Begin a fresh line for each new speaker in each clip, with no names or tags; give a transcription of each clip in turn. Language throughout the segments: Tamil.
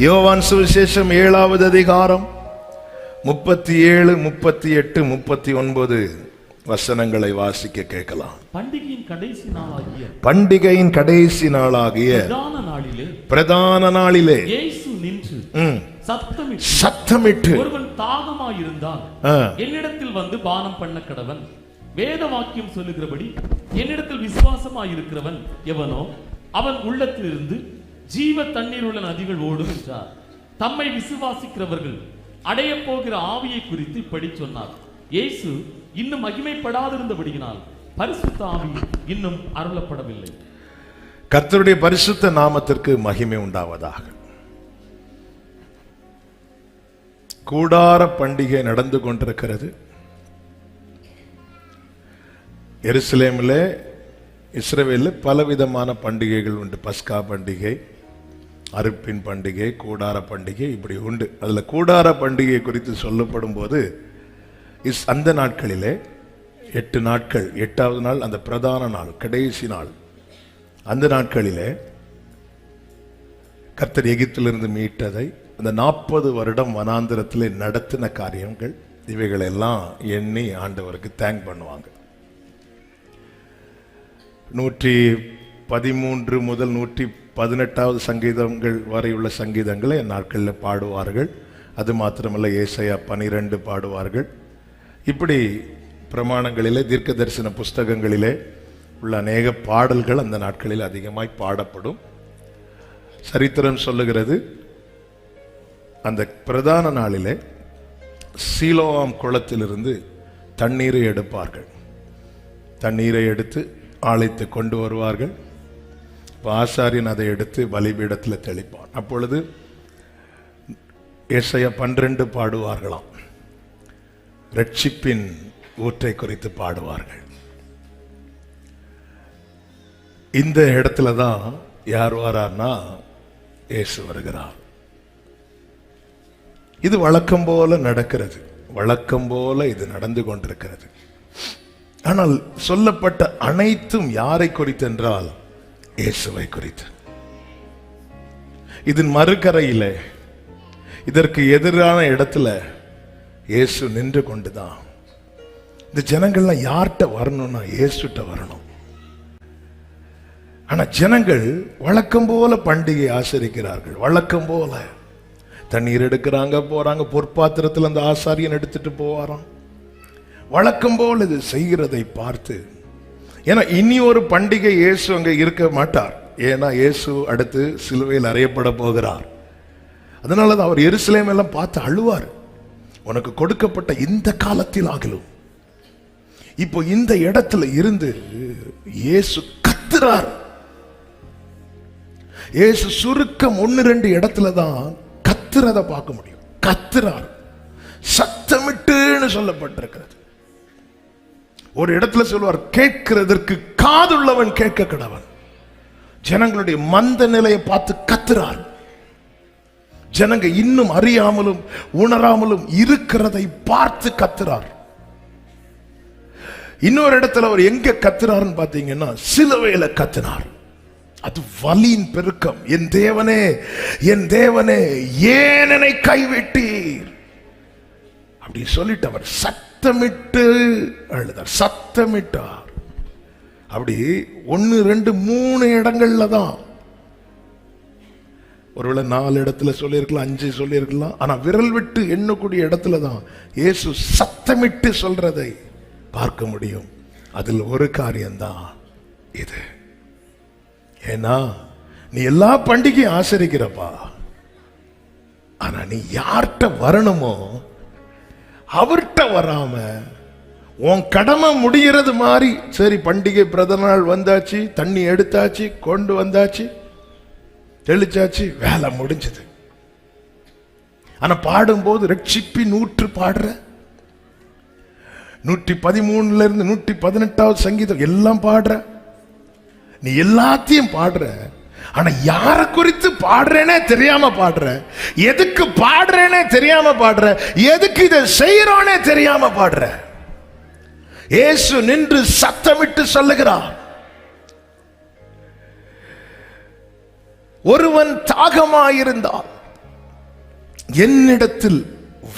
யோவான் சுவிசேஷம் 7வது அதிகாரம் 37, 38, 39 வசனங்களை வாசிக்க கேட்கலாம். பண்டிகையின் கடைசி நாளாகிய பிரதான நாளிலே
இயேசு நின்று
சத்தமிட்டு
ஒருவன் தாகமாயிருந்தால் என்னிடத்தில் வந்து பானம் பண்ண கடவன். வேத வாக்கியம் சொல்லுகிறபடி என்னிடத்தில் விசுவாசமாயிருக்கிறவன் எவனோ அவன் உள்ளத்திலிருந்து ஜீவ தண்ணீர் உள்ள நதிகள் ஓடும் என்றார். தம்மை விசுவாசிக்கிறவர்கள் அடைய போகிற ஆவியை குறித்து இப்படி சொன்னார். இயேசு இன்னும் மகிமைப்படாதிருந்தபடியினால் பரிசுத்த ஆவி இன்னும் அருளப்படவில்லை.
கர்த்தருடைய பரிசுத்த நாமத்திற்கு மகிமை உண்டாவதாக. கூடார பண்டிகை நடந்து கொண்டிருக்கிறது. எருசலேமிலே இஸ்ரவேலில் பலவிதமான பண்டிகைகள் உண்டு. பஸ்கா பண்டிகை, அறுப்பின் பண்டிகை, கூடார பண்டிகை, இப்படி உண்டு. அதுல கூடார பண்டிகை குறித்து சொல்லப்படும் போது அந்த நாட்களிலே 8 நாட்கள், 8வது நாள் அந்த பிரதான நாள், கடைசி நாள், அந்த நாட்களிலே கர்த்தர் எகிப்திலிருந்து மீட்டதை, அந்த 40 வருடம் வனாந்திரத்திலே நடத்தின காரியங்கள், இவைகளெல்லாம் எண்ணி ஆண்டவருக்கு தேங்க் பண்ணுவாங்க. 113 முதல் 118வது சங்கீதங்கள் வரை உள்ள சங்கீதங்களை நாட்களில் பாடுவார்கள். அது மாத்திரமல்ல, ஏசாயா 12 பாடுவார்கள். இப்படி பிரமாணங்களிலே, தீர்க்க தரிசன புஸ்தகங்களிலே உள்ள அநேக பாடல்கள் அந்த நாட்களில் அதிகமாய் பாடப்படும். சரித்திரம் சொல்லுகிறது, அந்த பிரதான நாளிலே சீலோவாம் குளத்திலிருந்து தண்ணீரை எடுப்பார்கள். தண்ணீரை எடுத்து ஆலயத்தை கொண்டு வருவார்கள். ஆசாரியன் அதை எடுத்து பலிபீடத்தில் தெளிப்பான். அப்பொழுது ஏசாயா 12 பாடுவார்களாம். ரட்சிப்பின் ஊற்றை குறித்து பாடுவார்கள். இந்த இடத்துல தான் யார் வரார்னா இயேசு வருகிறார். இது வழக்கம் போல நடக்கிறது. வழக்கம் போல இது நடந்து கொண்டிருக்கிறது. ஆனால் சொல்லப்பட்ட அனைத்தும் யாரை குறித்து என்றால் இயேசுவை குறித்து. இதன் மறுகரையிலே, இதற்கு எதிரான இடத்துல இயேசு நின்று கொண்டுதான். இந்த ஜனங்கள்லாம் யார்கிட்ட வரணும்னா இயேசுட்ட வரணும். ஆனா ஜனங்கள் வழக்கம் போல பண்டிகை ஆசரிக்கிறார்கள். வழக்கம் போல தண்ணீர் எடுக்கிறாங்க, போறாங்க. பொற்பாத்திரத்தில் அந்த ஆசாரியன் எடுத்துட்டு போவாராம். வழக்கம் போல் இது செய்கிறதை பார்த்து, ஏன்னா இனி ஒரு பண்டிகை இயேசு அங்க இருக்க மாட்டார். ஏன்னா இயேசு அடுத்து சிலுவையில் அறையப்பட போகிறார். அதனால அவர் எருசலேம் எல்லாம் பார்த்து அழுவார். உனக்கு கொடுக்கப்பட்ட இந்த காலத்தில் ஆகலும் இப்போ இந்த இடத்துல இருந்து இயேசு கத்துறார். இயேசு சுருக்கம் 1-2 இடத்துல தான் கத்துறத பார்க்க முடியும். கத்துறார், சத்தமிட்டுன்னு சொல்லப்பட்டிருக்கிறது. ஒரு இடத்துல சொல்வார், கேட்கிறதற்கு காதுள்ளவன் கேட்க கடவன். ஜனங்களுடைய மந்த நிலையை பார்த்து கத்துறார். ஜனங்க இன்னும் அறியாமலும் உணராமலும் இருக்கிறதை பார்த்து கத்துறார். இன்னொரு இடத்துல அவர் எங்க கத்துறாருன்னு பாத்தீங்கன்னா சிலுவையில கத்துனார். அது வலியின் பெருக்கம். என் தேவனே, என் தேவனே, ஏன் என்னை கைவிட்டீர் அப்படி சொல்லிட்டு அவர் சத்தமிட்டு அழுதார். சத்தமிட்டார். அப்படி 1, 2, 3 இடங்கள்ல தான். ஒருவேளை 4 இடத்துல சொல்லியிருக்கலாம், 5 சொல்லியிருக்கலாம். ஆனா விரல் விட்டு எண்ணக்கூடிய இடத்துல தான் இயேசு சத்தமிட்டு சொல்றதை பார்க்க முடியும். அதில் ஒரு காரியம்தான் இது. ஏன்னா நீ எல்லா பண்டிகையும் ஆசரிக்கிறப்பா, ஆனா நீ யார்கிட்ட வரணுமோ அவர்கிட்ட வராம உன் கடமை முடிகிறது மாதிரி, சரி பண்டிகை பிரதம நாள் வந்தாச்சு, தண்ணி எடுத்தாச்சு, கொண்டு வந்தாச்சு, தெளிச்சாச்சு, வேலை முடிஞ்சது. ஆனா பாடும்போது ரட்சிப்பின் ஊற்று பாடுற, 113 இருந்து 118வது சங்கீதம் எல்லாம் பாடுற, நீ எல்லாத்தையும் பாடுற. ஆனா யார குறித்து பாடுறேனே தெரியாம பாடுற, எதுக்கு பாடுறேனே தெரியாம பாடுற, எதுக்கு இதை செய்யறோனே தெரியாம பாடுற. இயேசு நின்று சத்தமிட்டு சொல்லுகிறார், ஒருவன் தாகமாயிருந்தால் என்னிடத்தில்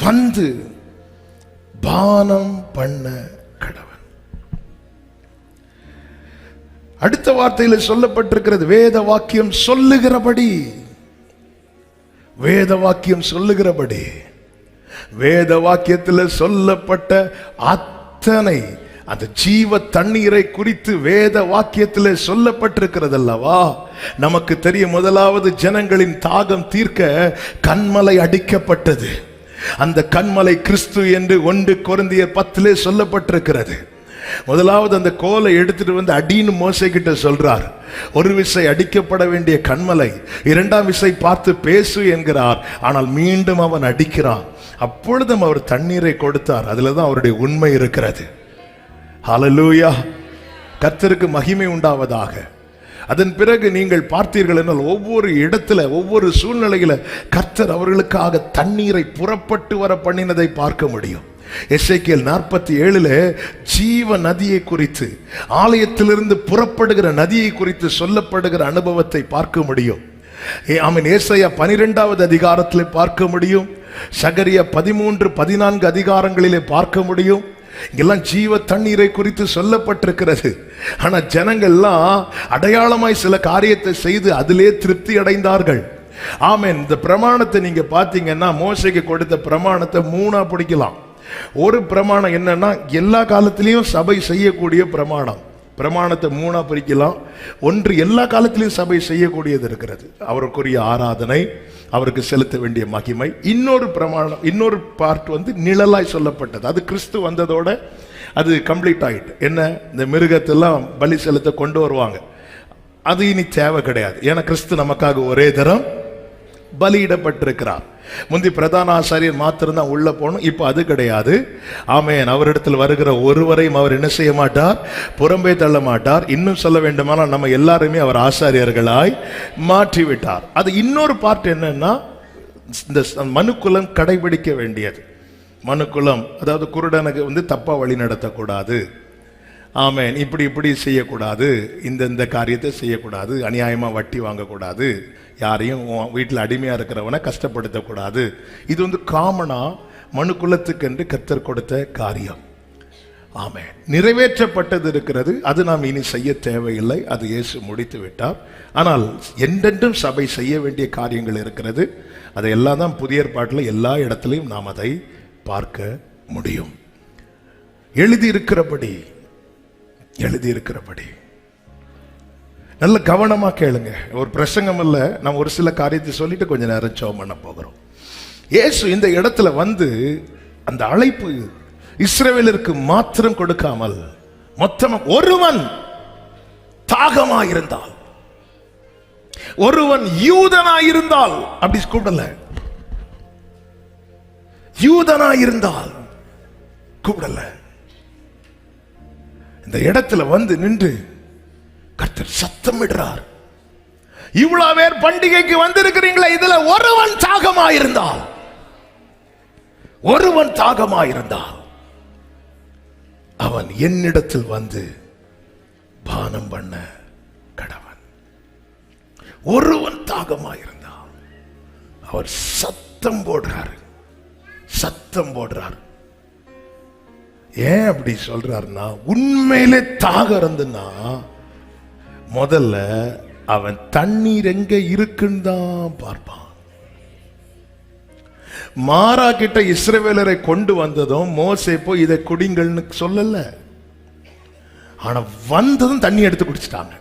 வந்து பானம் பண்ண கடவன். அடுத்த வார்த்தையில் சொல்லப்பட்டிருக்கிறது, வேத வாக்கியம் சொல்லுகிறபடி. வேத வாக்கியம் சொல்லுகிறபடி. வேத வாக்கியத்தில் சொல்லப்பட்ட அத்தனை அந்த ஜீவ தண்ணீரை குறித்து வேத வாக்கியத்தில் சொல்லப்பட்டிருக்கிறது அல்லவா. நமக்கு தெரியும், முதலாவது ஜனங்களின் தாகம் தீர்க்க கன்மலை அடிக்கப்பட்டது. அந்த கன்மலை கிறிஸ்து என்று 1 கொரிந்தியர் 10 சொல்லப்பட்டிருக்கிறது. முதலாவது அந்த கோலை எடுத்துட்டு வந்து அடின்னு மோசே கிட்ட சொல்றார். ஒரு விசை அடிக்கப்பட வேண்டிய கன்மலை 2ஆம் விசை பார்த்து பேசு என்கிறார். ஆனால் மீண்டும் அவன் அடிக்கிறான். அப்பொழுதும் அவர் தண்ணீரை கொடுத்தார். அதுலதான் அவருடைய உண்மை இருக்கிறது. ஹல்லேலூயா, கர்த்தருக்கு மகிமை உண்டாவதாக. அதன் பிறகு நீங்கள் பார்த்தீர்கள் என்றால், ஒவ்வொரு இடத்துல ஒவ்வொரு சூழ்நிலையில கர்த்தர் அவர்களுக்காக தண்ணீரை புறப்பட்டு வர பண்ணினதை பார்க்க முடியும். எசேக்கியேல் 47 ஜீவ நதியை குறித்து, ஆலயத்திலிருந்து புறப்படுகிற நதியை குறித்து சொல்லப்படுகிற அனுபவத்தை பார்க்க முடியும். ஏசாயா 12வது அதிகாரத்தில் பார்க்க முடியும். சகரியா 13, 14 அதிகாரங்களிலே பார்க்க முடியும். இங்கெல்லாம் ஜீவ தண்ணீரை குறித்து சொல்லப்பட்டிருக்கிறது. ஆனா ஜனங்கள்லாம் அடையாளமாய் சில காரியத்தை செய்து அதிலே திருப்தி அடைந்தார்கள். ஆமென். இந்த பிரமாணத்தை நீங்க பாத்தீங்கன்னா, மோசேக்கு கொடுத்த பிரமாணத்தை 3ஆ பிடிக்கலாம். ஒரு பிரமாணம் என்னன்னா, எல்லா காலத்திலையும் சபை செய்யக்கூடிய பிரமாணம். பிரமாணத்தை 3ஆ பிரிக்கலாம். ஒன்று, எல்லா காலத்திலையும் சபை செய்யக்கூடியது இருக்கிறது, அவருக்குரிய ஆராதனை, அவருக்கு செலுத்த வேண்டிய மகிமை. இன்னொரு பிரமாணம், இன்னொரு பார்ட் நிழலாய் சொல்லப்பட்டது. அது கிறிஸ்து வந்ததோட அது கம்ப்ளீட் ஆயிட்டு. என்ன, இந்த மிருகத்தெல்லாம் பலி செலுத்த கொண்டு வருவாங்க, அது இனி தேவை கிடையாது. ஏன்னா கிறிஸ்து நமக்காக ஒரே தரம் பலியிடப்பட்டிருக்கிறார். முந்தி பிரதான ஆசாரியர் மாத்திரம்தான் உள்ள போகணும், இப்ப அது கிடையாது. ஆமென். அவரிடத்தில் வருகிற ஒருவரையும் அவர் என்ன செய்ய மாட்டார், புறம்பே தள்ள மாட்டார். இன்னும் சொல்ல வேண்டுமானால், நம்ம எல்லாருமே அவர் ஆசாரியர்களாய் மாற்றிவிட்டார். அது இன்னொரு பார்ட் என்னன்னா, இந்த மனுக்குலம் கடைபிடிக்க வேண்டியது. மனுக்குலம், அதாவது குருடனுக்கு தப்பா வழி நடத்தக்கூடாது. ஆமென். இப்படி செய்யக்கூடாது, இந்த காரியத்தை செய்யக்கூடாது, அநியாயமா வட்டி வாங்கக்கூடாது, யாரையும் வீட்டில் அடிமையா இருக்கிறவனை கஷ்டப்படுத்தக்கூடாது. இது காமனா மனுக்குலத்துக்கு என்று கர்த்தர் கொடுத்த காரியம். ஆமென். நிறைவேற்றப்பட்டது இருக்கிறது. அது நாம் இனி செய்ய தேவையில்லை, அது இயேசு முடித்து விட்டார். ஆனால் என்றென்றும் சபை செய்ய வேண்டிய காரியங்கள் இருக்கிறது. அதையெல்லாம் தான் புதிய ஏற்பாட்டில் எல்லா இடத்திலையும் நாம் அதை பார்க்க முடியும். எழுதியிருக்கிறபடி நல்ல கவனமா கேளுங்க. ஒரு பிரசங்கம் இல்ல, நம்ம ஒரு சில காரியத்தை சொல்லிட்டு கொஞ்ச நேரம் ஜெபம் பண்ண போகிறோம். இயேசு இந்த இடத்துல அந்த அழைப்பு இஸ்ரவேலருக்கு மாத்திரம் கொடுக்காமல் மொத்தமா, ஒருவன் தாகமாயிருந்தால், ஒருவன் யூதனாயிருந்தால், அப்படி கூப்பிடல, யூதனாயிருந்தால் கூப்பிடல. இந்த இடத்துல நின்று கர்த்தர் சத்தமிடுறார். இவ்வளவு பேர் பண்டிகைக்கு வந்திருக்கிறீங்களே, இதுல ஒருவன் தாகமாயிருந்தால், அவன் என்னிடத்தில் வந்து பானம் பண்ண கடவன். ஒருவன் தாகமாயிருந்தால், அவர் சத்தம் போடுறார். ஏன் அப்படி சொல்றாருன்னா, உண்மையிலே தாகம் இருந்துன்னா முதல்ல அவன் தண்ணீர் எங்க இருக்குன்னு தான் பார்ப்பான். மாரா கிட்ட இஸ்ரவேலரை கொண்டு வந்ததும் மோசே போய் இதை குடிங்கள்னு சொல்லல. ஆனா வந்ததும் தண்ணி எடுத்து குடிச்சிட்டாங்க.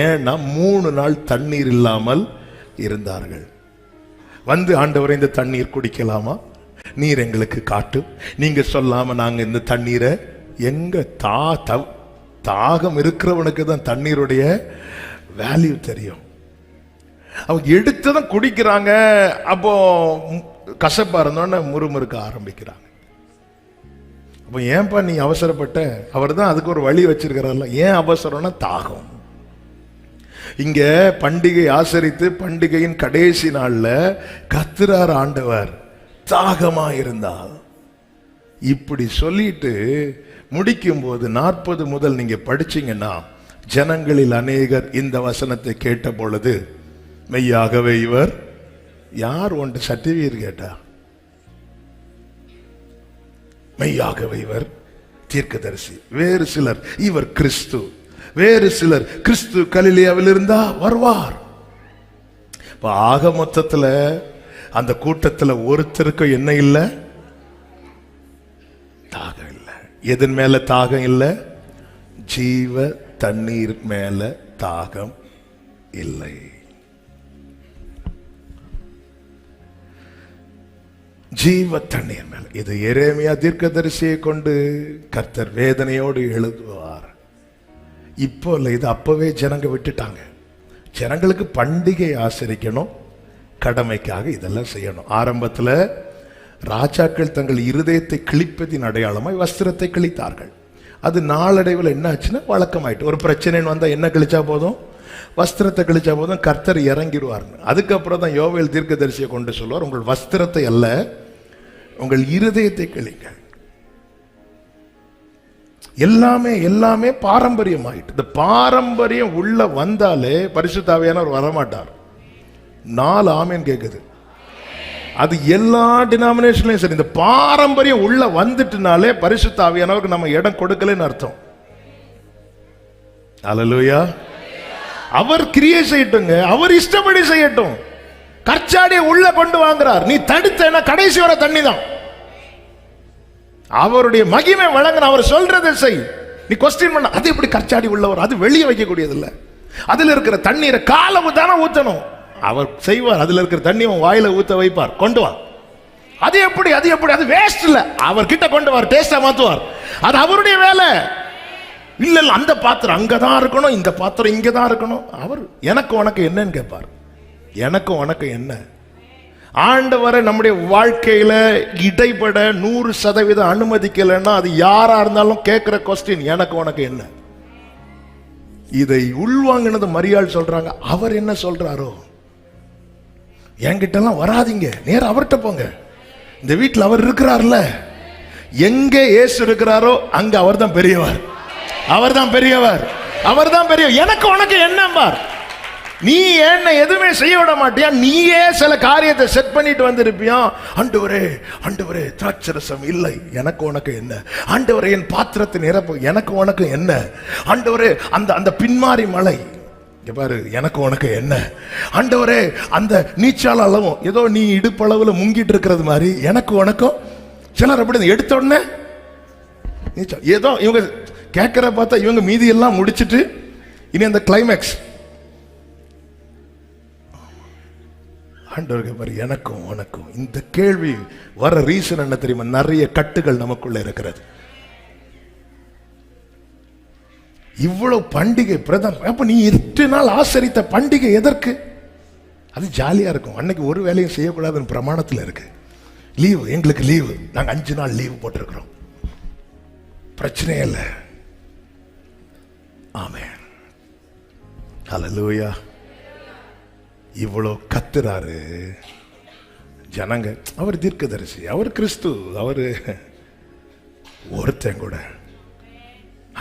ஏன்னா 3 நாள் தண்ணீர் இல்லாமல் இருந்தார்கள். ஆண்டவரை இந்த தண்ணீர் குடிக்கலாமா, நீர் எங்களுக்கு காட்டும், நீங்க சொல்லாம நாங்க இந்த தண்ணீரை, எங்க தாகம் இருக்கிறவனுக்கு தான் தண்ணீருடைய வேல்யூ தெரியும். அவங்க எடுத்ததும் குடிக்கிறாங்க. அப்போ கசப்பா இருந்தோன்னு முறுமுறுக்க ஆரம்பிக்கிறாங்க. அப்போ ஏன்பா நீ அவசரப்பட்ட, அவர் தான் அதுக்கு ஒரு வழி வச்சிருக்கிறார்ல. ஏன் அவசரம்னா தாகம். இங்க பண்டிகை ஆசரித்து பண்டிகையின் கடைசி நாள்ல கர்த்தர் ஆண்டவர் தாகமா இருந்தால், இப்படி சொல்லிட்டு முடிக்கும் போது 40 முதல் நீங்க படிச்சீங்கன்னா, ஜனங்களில் அநேகர் இந்த வசனத்தை கேட்ட பொழுது, மெய்யாகவே இவர் யார் ஒன்று சர்டிஃபிகேட் கேட்டா, மெய்யாகவே இவர் தீர்க்கதரிசி. வேறு சிலர் இவர் கிறிஸ்து, வேறு சிலர் கிறிஸ்து கலிலேயாவில் இருந்தா வருவார். ஆக மொத்தத்துல அந்த கூட்டத்துல ஒருத்தருக்கு என்ன இல்லை? தாகம் இல்லை. எதன் மேல தாகம் இல்லை? ஜீவ தண்ணீர் மேல தாகம் இல்லை. ஜீவ தண்ணீர் மேல. இது எரேமியா தீர்க்கதரிசியை கொண்டு கர்த்தர் வேதனையோடு எழுதுவார். இப்போ இல்லை, இது அப்பவே ஜனங்க விட்டுட்டாங்க. ஜனங்களுக்கு பண்டிகை ஆசரிக்கணும், கடமைக்காக இதெல்லாம் செய்யணும். ஆரம்பத்தில் ராஜாக்கள் தங்கள் இருதயத்தை கிழிப்பதின் அடையாளமாய் வஸ்திரத்தை கிழித்தார்கள். அது நாளடைவில் என்ன ஆச்சுன்னா வழக்கமாயிட்டு. ஒரு பிரச்சனைன்னு வந்தால் என்ன கிழிச்சா போதும்? வஸ்திரத்தை கிழிச்சா போதும், கர்த்தர் இறங்கிடுவார்னு. அதுக்கப்புறம் தான் யோவேல் தீர்க்கதரிசியை கொண்டு சொல்லுவார், உங்கள் வஸ்திரத்தை அல்ல, உங்கள் இருதயத்தை கிழிங்க. எல்லாமே எல்லாமே பாரம்பரியமாயிட்டு. இந்த பாரம்பரியம் உள்ள வந்தாலே பரிசுத்த ஆவியானவர் வரமாட்டார். 4 ஆமேன் கேக்குது. அது எல்லா டினாமினேஷன்லயும் சரி. இந்த பாரம்பரியம் உள்ள வந்துட்டுனாலே பரிசுத்த ஆவியானவருக்கு நம்ம இடம் கொடுக்கலன்னு அர்த்தம். அல்லேலூயா. அவர் கிரியை செய்யட்டுங்க, அவர் இஷ்டப்படி செய்யட்டும். கற்சாடியை உள்ள கொண்டு வாங்குறார், நீ தடுத்தேன்னா கடைசி வர தண்ணி தான். அவருடைய மகிமை வழங்கின, அவர் சொல்றதை செய். நீ கொஸ்டின் பண்ண, அது எப்படி கற்சாடி உள்ளவர்? அது வெளியே வைக்கக்கூடியது இல்ல. அதுல இருக்கிற தண்ணீரை காலவு தானே ஊத்தணும். அவர் செய்வார். அதுல இருக்கிற தண்ணி உன் வாயில ஊத்த வைப்பார். கொண்டு வா. அது எப்படி? அது எப்படி? அது வேஸ்ட் இல்ல. அவர் கிட்ட கொண்டு வார், டேஸ்டா மாத்துவார். அது அவருடைய வேலை. இல்ல இல்ல, அந்த பாத்திரம் அங்கதான் இருக்கணும், இந்த பாத்திரம் இங்கதான் இருக்கணும். அவர் எனக்கு உனக்கு என்னன்னு கேட்பார். எனக்கு உனக்கு என்ன? ஆண்டவரை நம்முடைய வாழ்க்கையில இடைப்பட 100% அனுமதிக்கலைன்னா அது யாரா இருந்தாலும் கேட்கிற கொஸ்டின் எனக்கு உனக்கு என்ன? இதை உள்வாங்கினது மரியாள் சொல்றாங்க. அவர் என்ன சொல்றாரோ, என்கிட்ட எல்லாம் வராதிங்க, நேரம் அவர்கிட்ட போங்க. இந்த வீட்டில் அவர் இருக்கிறார்ல, எங்கே இயேசு இருக்கிறாரோ அங்க அவர் தான் பெரியவர். அவர் தான் பெரியவர். அவர் தான் பெரியவர். எனக்கு உனக்கு என்னம்பார்? நீ என்ன எதுவுமே செய்ய விட மாட்டியா? நீயே சில காரியத்தை செட் பண்ணிட்டு வந்திருப்பியா? ஆண்டவரே ஆண்டவரே திராட்சரசம் இல்லை, எனக்கு உனக்கு என்ன? ஆண்டவரே என் பாத்திரத்தை நிரப்பு, எனக்கு உனக்கு என்ன? ஆண்டவரே அந்த அந்த பின்மாரி மலை பாரு, எனக்கு உனக்கு என்ன? ஆண்டவரே அந்த நீச்சால அளவும் ஏதோ நீ இடுப்பளவுல முங்கிட்டு இருக்கிறது மாதிரி எனக்கு உனக்கும். சிலர் அப்படி எடுத்த உடனே நீச்சல் ஏதோ இவங்க கேட்கிற பார்த்தா இவங்க மீதி எல்லாம் முடிச்சிட்டு இனி அந்த கிளைமேக்ஸ். ஆண்டவருக்கு பாரு, எனக்கும் உனக்கும். இந்த கேள்வி வர ரீசன் என்ன தெரியுமா? நிறைய கட்டுகள் நமக்குள்ள இருக்கிறது. இவ்வளவு பண்டிகை பிரதம். அப்ப நீ 8 நாள் ஆசரித்த பண்டிகை எதற்கு? அது ஜாலியா இருக்கும். அன்னைக்கு ஒரு வேலையும் செய்யக்கூடாதுன்னு பிரமாணத்தில் இருக்கு. லீவு, எங்களுக்கு லீவு, நாங்க 5 நாள் லீவு போட்டிருக்கிறோம். பிரச்சனையே இல்லை. ஆமென். ஹல்லேலூயா. இவ்வளவு கத்துறாரு ஜனங்க. அவர் தீர்க்கதரிசி, அவர் கிறிஸ்து, அவரு ஒருத்தன் கூட.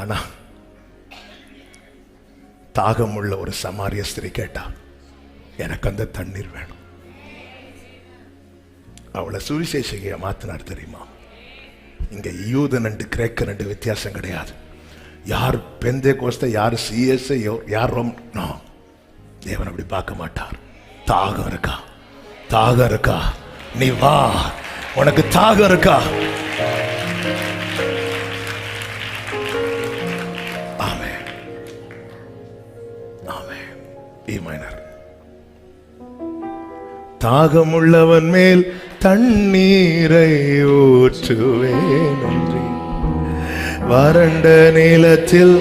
ஆனா தாகம் உள்ள ஒரு சமாரிய ஸ்திரீ கேட்டா, எனக்கு அந்த தண்ணீர் வேணும். அவளை சுவிசேஷகிய மாத்தினார் தெரியுமா? இங்க யூதன் அண்டு கிரேக்கன் அண்டு வித்தியாசம் கிடையாது. யார் பெந்தே கோஸ்த, யார் சிஎஸ், யார் ரோம், தேவன் அப்படி பார்க்க மாட்டார். தாகம் இருக்கா? தாகம் இருக்கா? நீ வா, உனக்கு தாகம் இருக்கா? ஆமென். ஆமென். E minor. தாகமுள்ளவன் மேல் தண்ணீரை ஊற்றுவேன் நன்றி. வறண்ட நிலத்தில்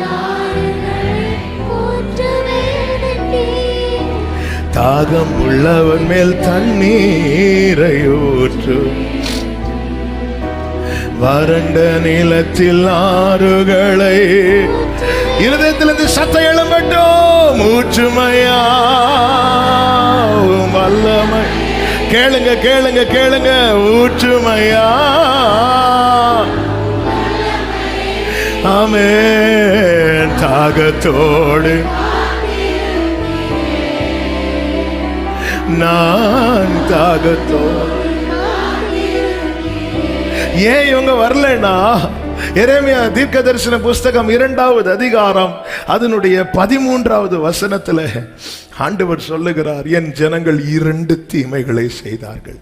தாகம் உள்ளவன் மேல் தண்ணீரை ஊற்று. வறண்ட நிலத்தில் ஆறுகளை இருதயத்திலிருந்து சத்தம் எழும்பட்டும். ஊற்றுமையா வல்லமை. கேளுங்க கேளுங்க கேளுங்க. ஊற்றுமையா. ஆமென். தாகத்தோடு நான் தாகத்தோடு ஏன் இவங்க வரலன்னா, எரேமியா தீர்க்கதரிசன புஸ்தகம் 2வது அதிகாரம் அதனுடைய 13வது வசனத்துல ஆண்டவர் சொல்லுகிறார், என் ஜனங்கள் 2 தீமைகளை செய்தார்கள்.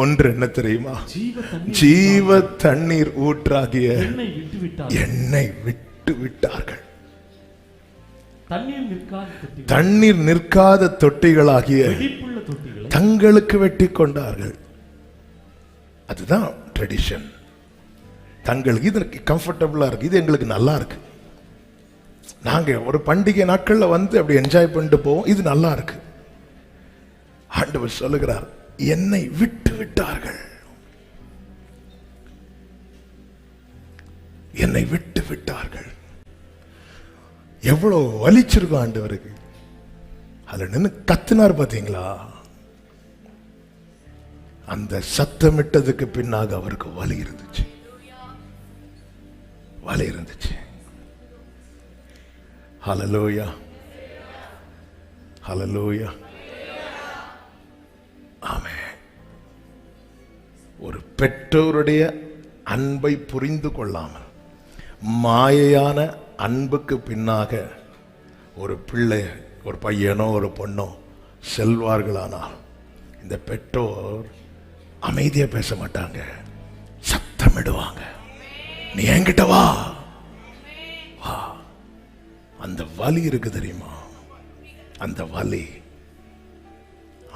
ஒன்று என்ன தெரியுமா? ஜீவ தண்ணீர் ஊற்றாகிய என்னை விட்டு விட்டார்கள். தண்ணீர் நிற்காத தொட்டிகளாகிய தங்களுக்கு வெட்டி கொண்டார்கள். அதுதான் ட்ரெடிஷன். தங்களுக்கு இது கம்ஃபர்டபுளா இருக்கு, இது எங்களுக்கு நல்லா இருக்கு, நாங்க ஒரு பண்டிகை நாட்கள்ல வந்து அப்படி என்ஜாய் பண்ணிட்டு போவோம், இது நல்லா இருக்கு. ஆண்டவர் சொல்லுகிறார், என்னை விட்டு விட்டார்கள், என்னை விட்டு விட்டார்கள். எவ்வளவு வலிச்சிருக்கும் ஆண்டவருக்கு. அதுல நின்று கத்தினார் பாத்தீங்களா? அந்த சத்தமிட்டதுக்கு பின்னாக அவருக்கு வலி இருந்துச்சு, வலி இருந்துச்சு. ஹல்லேலூயா, ஹல்லேலூயா, ஆமென். ஒரு பெற்றோருடைய அன்பை புரிந்து கொள்ளாமல் மாயையான அன்புக்கு பின்னாக ஒரு பிள்ளை, ஒரு பையனோ ஒரு பொண்ணோ செல்வார்களானால், இந்த பெற்றோர் அமைதியா பேச மாட்டாங்க, சத்தமிடுவாங்க, நீ என்கிட்ட வா வா. அந்த வலி இருக்கு தெரியுமா? அந்த வலி,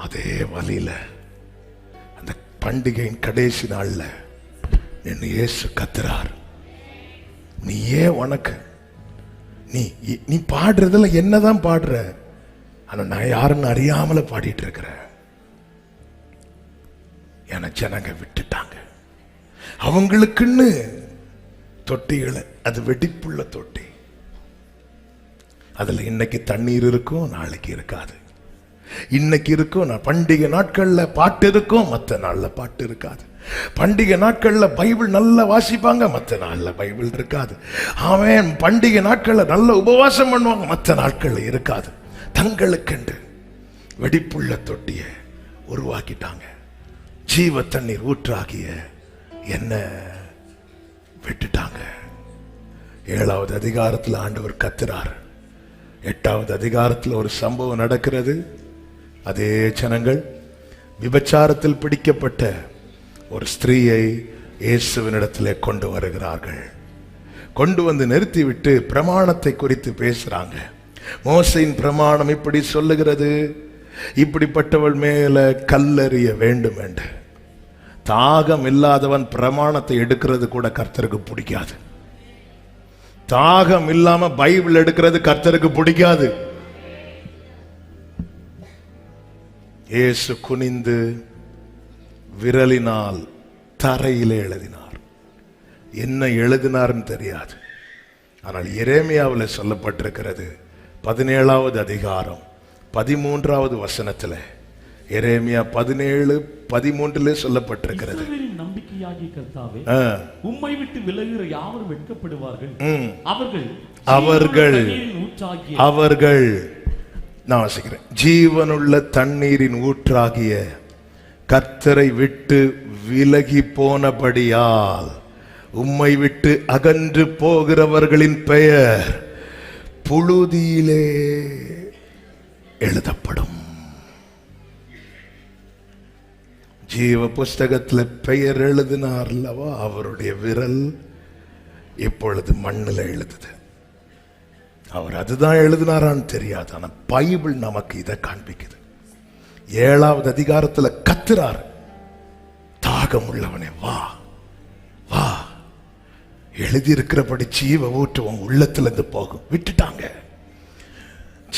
அதே வலியில அந்த பண்டிகையின் கடைசி நாள்ல நின்று இயேசு கத்துறார், நீ ஏன் உனக்கு நீ பாடுறதுல என்னதான் பாடுற, ஆனா நான் யாருன்னு அறியாமல பாடிட்டு இருக்கிறேன். என ஜனங்க விட்டுட்டாங்க. அவங்களுக்குன்னு தொட்டிகளை, அது வெடிப்புள்ள தொட்டி, அதுல இன்னைக்கு தண்ணீர் இருக்கும், நாளைக்கு இருக்காது. இன்னைக்கு இருக்கும், பண்டிகை நாட்கள்ல பாட்டு இருக்கும், மற்ற நாள்ல பாட்டு இருக்காது. பண்டிகை நாட்கள்ல பைபிள் நல்லா வாசிப்பாங்க, மற்ற நாள்ல பைபிள் இருக்காது. அவன் பண்டிகை நாட்கள்ல நல்ல உபவாசம் பண்ணுவாங்க, மற்ற நாட்கள்ல இருக்காது. தங்களுக்கென்று வெடிப்புள்ள தொட்டியை உருவாக்கிட்டாங்க. ஜீவ தண்ணீர் ஊற்றாகிய என்ன விட்டுட்டாங்க. 7வது அதிகாரத்தில் ஆண்டவர் கத்துறார். 8வது அதிகாரத்தில் ஒரு சம்பவம் நடக்கிறது. அதே ஜனங்கள் விபச்சாரத்தில் பிடிக்கப்பட்ட ஒரு ஸ்திரீயை இயேசுவினிடத்திலே கொண்டு வருகிறார்கள். கொண்டு வந்து நிறுத்திவிட்டு பிரமாணத்தை குறித்து பேசுறாங்க. மோசையின் பிரமாணம் இப்படி சொல்லுகிறது, இப்படிப்பட்டவள் மேல கல்லெறிய வேண்டும் என்று. தாகம் இல்லாதவன் பிரமாணத்தை எடுக்கிறது கூட கர்த்தருக்கு பிடிக்காது. தாகம் இல்லாம பைபிள் எடுக்கிறது கர்த்தருக்கு பிடிக்காது. இயேசு குனிந்து விரலினால் தரையிலே எழுதினார். என்ன எழுதினார்னு தெரியாது. ஆனால் எரேமியாவில் சொல்லப்பட்டிருக்கிறது 17வது அதிகாரம் 13வது வசனத்தில், எரேமியா 17:13 சொல்லப்பட்டிருக்கிறது,
நம்பிக்கையாகிய கர்த்தாவே, உம்மை விட்டு விலகுகிற யாவரும் வெட்கப்படுவார்கள். அவர்கள் நான் வாசிக்கிறேன், ஜீவனுள்ள தண்ணீரின் ஊற்றாகிய கர்த்தரை விட்டு விலகி போனபடியால் உம்மை விட்டு அகன்று போகிறவர்களின் பெயர் புழுதியிலே எழுதப்படும். ஜீவ புஸ்தகத்தில் பெயர் எழுதினார் அல்லவா, அவருடைய விரல் இப்பொழுது மண்ணில் எழுதுது. அவர் அதுதான் எழுதினாரான்னு தெரியாது, ஆனா பைபிள் நமக்கு இதை காண்பிக்குது. 7வது அதிகாரத்தில் கத்துறார், தாகம் உள்ளவனே வா வா, எழுதி இருக்கிறபடி ஜீவ ஊற்று உன் உள்ளத்துல இருந்து போகும். விட்டுட்டாங்க.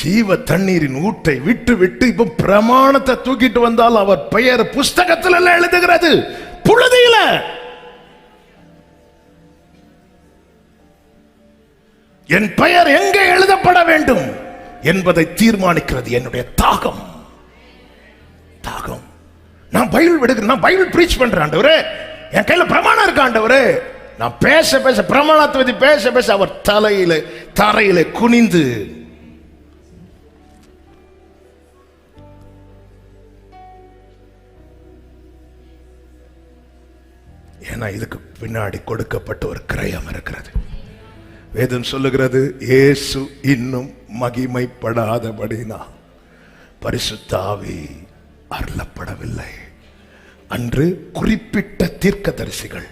ஜீவ தண்ணீரின் ஊட்டை விட்டு விட்டு இப்ப பிரமாணத்தை தூக்கிட்டு வந்தால் அவர் பெயர் புஸ்தகத்தில் எல்லாம் எழுதுகிறது, புழுதியில. என் பெயர் எங்கே எழுதப்பட வேண்டும் என்பதை தீர்மானிக்கிறது என்னுடைய தாகம். தாகம். நான் பைபிள் எடுக்கிறேன், நான் பைபிள் பிரீச் பண்றேன் ஆண்டவரே, என் கையில பிரமாணம் இருக்க ஆண்டவரே. நான் பேச பேச பிரமாணத்தை பத்தி பேச பேச அவர் தரையில குனிந்து
ஏன்னா இதுக்கு பின்னாடி கொடுக்கப்பட்ட ஒரு கிரயம் இருக்கிறது. வேதம் சொல்லுகிறது, இயேசு இன்னும் மகிமைப்படாதபடினா பரிசுத்த ஆவி அருளப்படவில்லை. அன்று குறிப்பிட்ட தீர்க்கதரிசிகள்,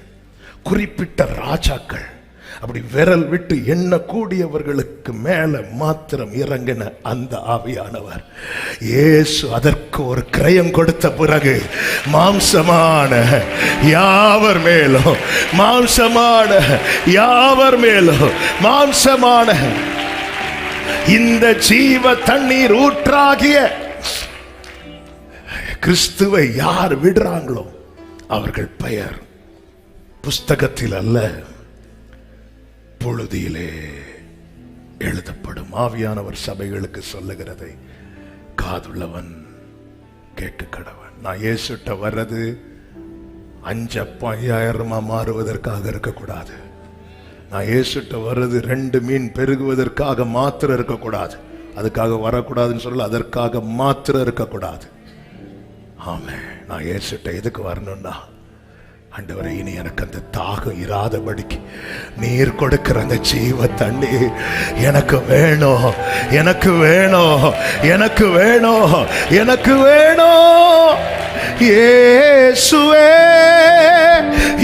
குறிப்பிட்ட ராஜாக்கள், அப்படி விரல் விட்டு எண்ணக்கூடியவர்களுக்கு மேல மாத்திரம் இறங்கின அந்த ஆவியானவர் இயேசு அதற்கு ஒரு கிரயம் கொடுத்த பிறகு மாம்சமான யாவர் மேலும், மாம்சமான யாவர் மேலும், மாம்சமான இந்த ஜீவ தண்ணீர் ஊற்றாகிய கிறிஸ்துவை யார் விடுறாங்களோ அவர்கள் பெயர் புஸ்தகத்தில் அல்ல, பொழுதிலே எழுதப்படும். ஆவியானவர் சபைகளுக்கு சொல்லுகிறதை காதுள்ளவன் கேட்க கடவன். நான் இயேசுட்ட வர்றது 5,000 மாறுவதற்காக இருக்கக்கூடாது. நான் இயேசுட்ட வர்றது 2 மீன் பெருகுவதற்காக மாத்திரம் இருக்கக்கூடாது. அதுக்காக வரக்கூடாதுன்னு சொல்ல, அதற்காக மாத்திரம் இருக்கக்கூடாது. ஆமே, நான் இயேசுட்ட எதுக்கு வரணும்னா, ஆண்டவரே, இனி எனக்கு அந்த தாகம் இராதபடிக்கு நீர் கொடுக்கிற அந்த ஜீவ தண்ணி எனக்கு வேணும், எனக்கு வேணும், எனக்கு வேணும், எனக்கு வேணும். இயேசுவே,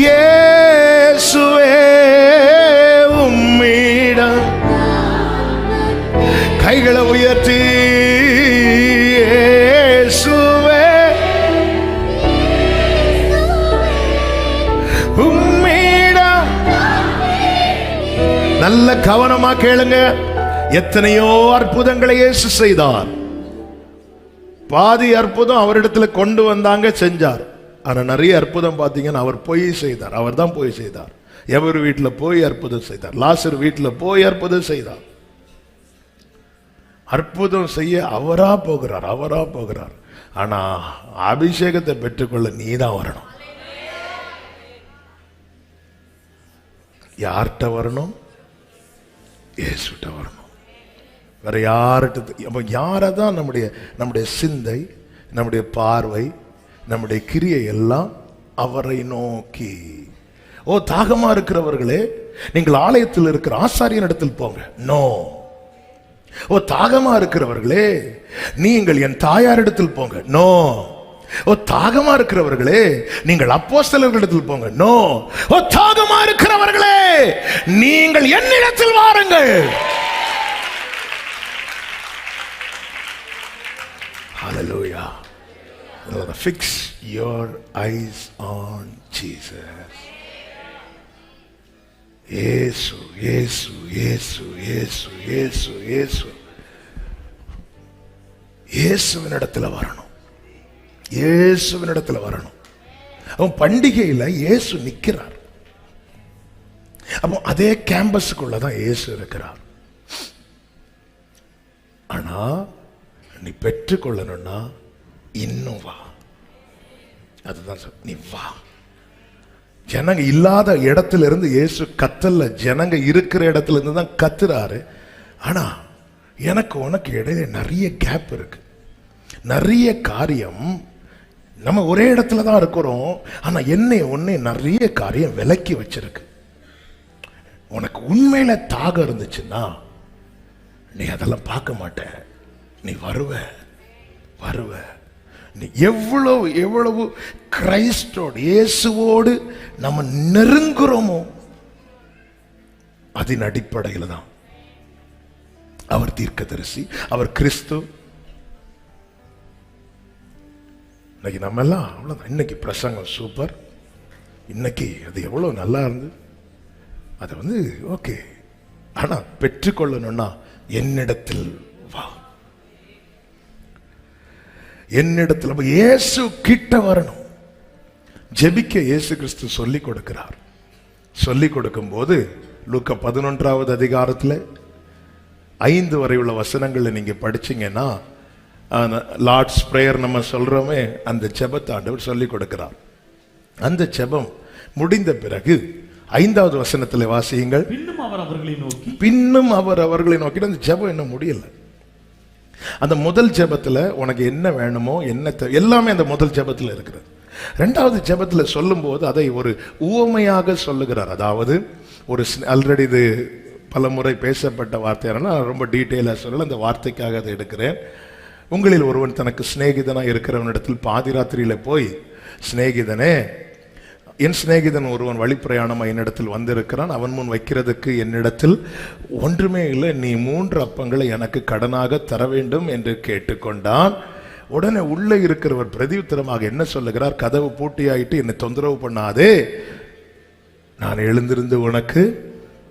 இயேசுவே, உம்மிடம் கைகளை உயர்த்தி இயேசுவே, நல்ல கவனமா கேளுங்க. எத்தனையோ அற்புதங்களை இயேசு செய்தார். பாதி அற்புதம் அவரிடத்துல கொண்டு வந்தாங்க, செஞ்சார். ஆனா நிறைய அற்புதம் பார்த்தீங்கன்னா அவர் போய் செய்தார். அவர் தான் போய் செய்தார். எவர் வீட்டில் போய் அற்புதம் செய்தார். லாசர் வீட்டில் போய் அற்புதம் செய்தார். அற்புதம் செய்ய அவரா போகிறார், அவரா போகிறார். ஆனா அபிஷேகத்தை பெற்றுக்கொள்ள நீ தான் வரணும். யார்கிட்ட வரணும்? இயேசுட்ட வரணும். வேற யார்கிட்ட? யாரதான் நம்முடைய சிந்தை, நம்முடைய பார்வை, நம்முடைய கிரியை எல்லாம் அவரை நோக்கி. ஓ, தாகமா இருக்கிறவர்களே, நீங்கள் ஆலயத்தில் இருக்கிற ஆசாரியன் இடத்தில் போங்க. நோ. ஓ, தாகமா இருக்கிறவர்களே, நீங்கள் என் தாயார் இடத்தில் போங்க. நோ. ஓ, தாகமா இருக்கிறவர்களே, நீங்கள் அப்போஸ்தலர்களிடத்தில் போங்க. நோ. ஓ, தாகமா இருக்கிறவர்களே, நீங்கள் என்னிடத்தில் வாருங்கள். Hallelujah. Fix your eyes on Jesus. இயேசு, இயேசு, இயேசு, இயேசு, இயேசு, இயேசு. இயேசுவினிடத்துல வரணும், இயேசுவினிடத்துல வரணும். அவன் பண்டிகையில இயேசு நிற்கிறார். அப்போ அதே கேம்பஸுக்குள்ளதான் இயேசு இருக்கிறார். ஆனா நீ பெற்றுக்கொள்ளணும்னா இன்னும் வா. அதுதான் நீ வா. ஜனங்க இல்லாத இடத்துல இருந்து இயேசு கத்தல்ல, ஜனங்க இருக்கிற இடத்துல இருந்து தான் கத்துறாரு. ஆனா எனக்கு உனக்கு இடையில நிறைய கேப் இருக்கு, நிறைய காரியம். நம்ம ஒரே இடத்துல தான் இருக்கிறோம், ஆனா உன்னை நிறைய காரியம் விலக்கி வச்சிருக்கு. உனக்கு உண்மையில தாகம் இருந்துச்சுன்னா நீ அதெல்லாம் பார்க்க மாட்ட. நீ வருவ வருவ. நீ எவ்வளவு எவ்வளவு கிறிஸ்தோடு, இயேசுவோடு நம்ம நெருங்குறோமோ அதன் அடிப்படையில் தான். அவர் தீர்க்கதரிசி, அவர் கிறிஸ்து. இன்னைக்கு நம்ம எல்லாம் அவ்வளவுதான். இன்னைக்கு பிரசங்கம் சூப்பர், இன்னைக்கு அது எவ்வளவு நல்லா இருந்து, அது ஓகே. ஆனா பெற்றுக்கொள்ளணும்னா என்னிடத்தில் வா, என்னிடத்தில் இயேசு கிட்ட வரணும். ஜெபிக்க இயேசு கிறிஸ்து சொல்லி கொடுக்கிறார். சொல்லி கொடுக்கும் போது லூக்கா 11வது அதிகாரத்தில் 5 வரை உள்ள வசனங்களை நீங்க படிச்சீங்கன்னா, லார்ட்ஸ் பிரேயர் நம்ம சொல்றோமே, அந்த ஜெபத்தை ஆண்டவர் சொல்லி கொடுக்கிறார். அந்த ஜெபம் முடிந்த பிறகு 5வது வசனத்தில் வாசியுங்கள். பின்னும் அவர் அவர்களை நோக்கி. அந்த ஜெபம் இன்னும் முடியல. அந்த முதல் ஜெபத்துல உனக்கு என்ன வேணுமோ, என்ன எல்லாமே அந்த முதல் ஜெபத்துல இருக்கிறது. இரண்டாவது ஜெபத்தில் சொல்லும்போது அதை ஒரு உவமையாக சொல்லுகிறார். அதாவது ஒரு ஆல்ரெடி இது பல முறை பேசப்பட்ட வார்த்தையான ரொம்ப டீட்டெயிலாக சொல்லல, அந்த வார்த்தைக்காக அதை எடுக்கிறேன். உங்களில் ஒருவன் தனக்கு சிநேகிதனாக இருக்கிறவனிடத்தில் பாதிராத்திரியில போய், சிநேகிதனே, என் சிநேகிதன் ஒருவன் வழிப்பிரயாணமாக என்னிடத்தில் வந்திருக்கிறான், அவன் முன் வைக்கிறதுக்கு என்னிடத்தில் ஒன்றுமே இல்லை, நீ 3 அப்பங்களை எனக்கு கடனாக தர வேண்டும் என்று கேட்டுக்கொண்டான். உடனே உள்ளே இருக்கிறவர் பிரதியுத்தரமாக என்ன சொல்லுகிறார்? கதவு பூட்டியாயிட்டு என்னை தொந்தரவு பண்ணாதே, நான் எழுந்திருந்து உனக்கு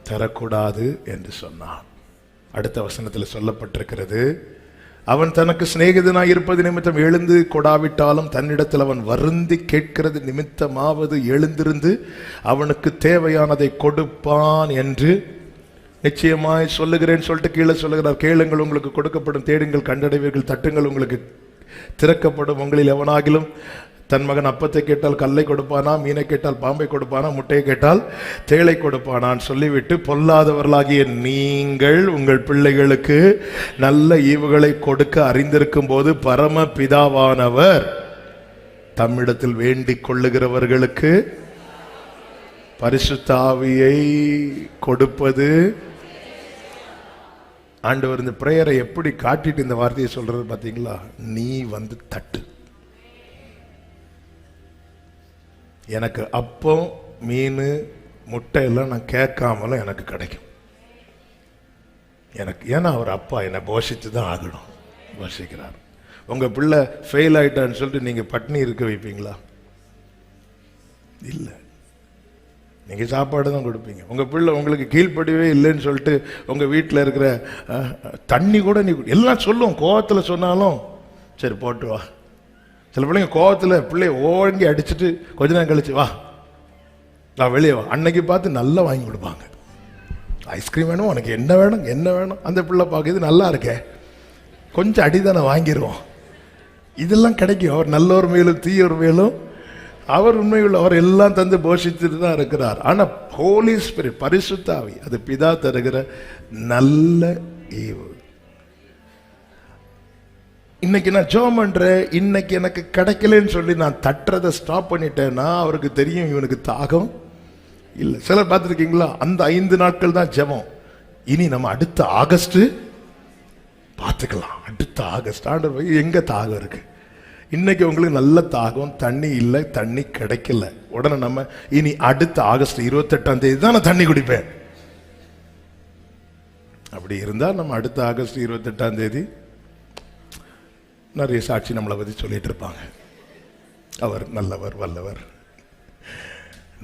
தரக்கூடாது என்று சொன்னான். அடுத்த வசனத்தில் சொல்லப்பட்டிருக்கிறது, அவன் தனக்கு சிநேகிதனாய் இருப்பது நிமித்தம் எழுந்து கொடாவிட்டாலும் தன்னிடத்தில் அவன் வருந்தி கேட்கிறது நிமித்தமாவது எழுந்திருந்து அவனுக்கு தேவையானதை கொடுப்பான் என்று நிச்சயமாய் சொல்லுகிறேன் சொல்லிட்டு கீழே சொல்லுகிறார். கேளுங்கள் உங்களுக்கு கொடுக்கப்படும், தேடுங்கள் கண்டடைவீர்கள், தட்டுங்கள் உங்களுக்கு திறக்கப்படும். உங்களில் எவனாகிலும் தன் மகன் அப்பத்தை கேட்டால் கல்லை கொடுப்பானா, மீனை கேட்டால் பாம்பை கொடுப்பானா, முட்டையை கேட்டால் தேளை கொடுப்பானான்னு சொல்லிவிட்டு, பொல்லாதவர்களாகிய நீங்கள் உங்கள் பிள்ளைகளுக்கு நல்ல ஈவுகளை கொடுக்க அறிந்திருக்கும் போது பரம பிதாவானவர் தம்மிடத்தில் வேண்டிக் கொள்ளுகிறவர்களுக்கு பரிசுத்த ஆவியை கொடுப்பது. ஆண்டவர் இந்த பிரேயரை எப்படி காட்டிட்டு இந்த வார்த்தையை சொல்றது பார்த்தீங்களா? நீ வந்து தட்டு, எனக்கு அப்பம் மீன் முட்டை எல்லாம் நான் கேட்காமலும் எனக்கு கிடைக்கும். எனக்கு ஏன்னா அவர் அப்பா என்னை போஷித்து தான் ஆகணும், போஷிக்கிறார். உங்கள் பிள்ளை ஃபெயில் ஆயிட்டான்னு சொல்லிட்டு நீங்கள் பட்னி இருக்க வைப்பீங்களா? இல்லை, நீங்கள் சாப்பாடு தான் கொடுப்பீங்க. உங்கள் பிள்ளை உங்களுக்கு கீழ்ப்படிவே இல்லைன்னு சொல்லிட்டு உங்கள் வீட்டில் இருக்கிற தண்ணி கூட நீ எல்லாம் சொல்லும், கோவத்தில் சொன்னாலும் சரி போட்டு வா. சில பிள்ளைங்க கோவத்தில் பிள்ளைய ஓங்கி அடிச்சுட்டு கொஞ்ச நேரம் கழிச்சு வா நான் வெளியே வா, அன்னைக்கு பார்த்து நல்லா வாங்கி கொடுப்பாங்க. ஐஸ்கிரீம் வேணும், உனக்கு என்ன வேணும் என்ன வேணும், அந்த பிள்ளை பார்க்குது நல்லா இருக்கே, கொஞ்சம் அடிதானே வாங்கிடுவோம். இதெல்லாம் கிடைக்கும். அவர் நல்லோர் மேலும் தீயோர் மேலும் அவர் உண்மையுள்ள, அவர் எல்லாம் தந்து போஷித்துட்டு தான் இருக்கிறார். ஆனால் ஹோலி ஸ்பிரிட் பரிசுத்த ஆவி அது பிதா தருகிற நல்ல ஈவு. இன்னைக்கு நான் ஜெபம் பண்றேன், இன்னைக்கு எனக்கு கிடைக்கலன்னு சொல்லி நான் தட்டுறதை ஸ்டாப் பண்ணிட்டேன்னா அவருக்கு தெரியும் இவனுக்கு தாகம் இல்லை. சிலர் பார்த்துருக்கீங்களா, அந்த 5 நாட்கள் தான் ஜெபம், இனி நம்ம அடுத்த ஆகஸ்ட் பார்த்துக்கலாம். அடுத்த ஆகஸ்ட் ஆண்டவர் எங்க தாகம் இருக்கு? இன்னைக்கு உங்களுக்கு நல்ல தாகம், தண்ணி இல்லை, தண்ணி கிடைக்கல, உடனே நம்ம இனி அடுத்த ஆகஸ்ட் 28ஆம் தேதி தான் நான் தண்ணி குடிப்பேன். அப்படி இருந்தால் நம்ம அடுத்த ஆகஸ்ட் 28ஆம் தேதி நிறைய சாட்சி நம்மளை பற்றி சொல்லிட்டு இருப்பாங்க, அவர் நல்லவர் வல்லவர்.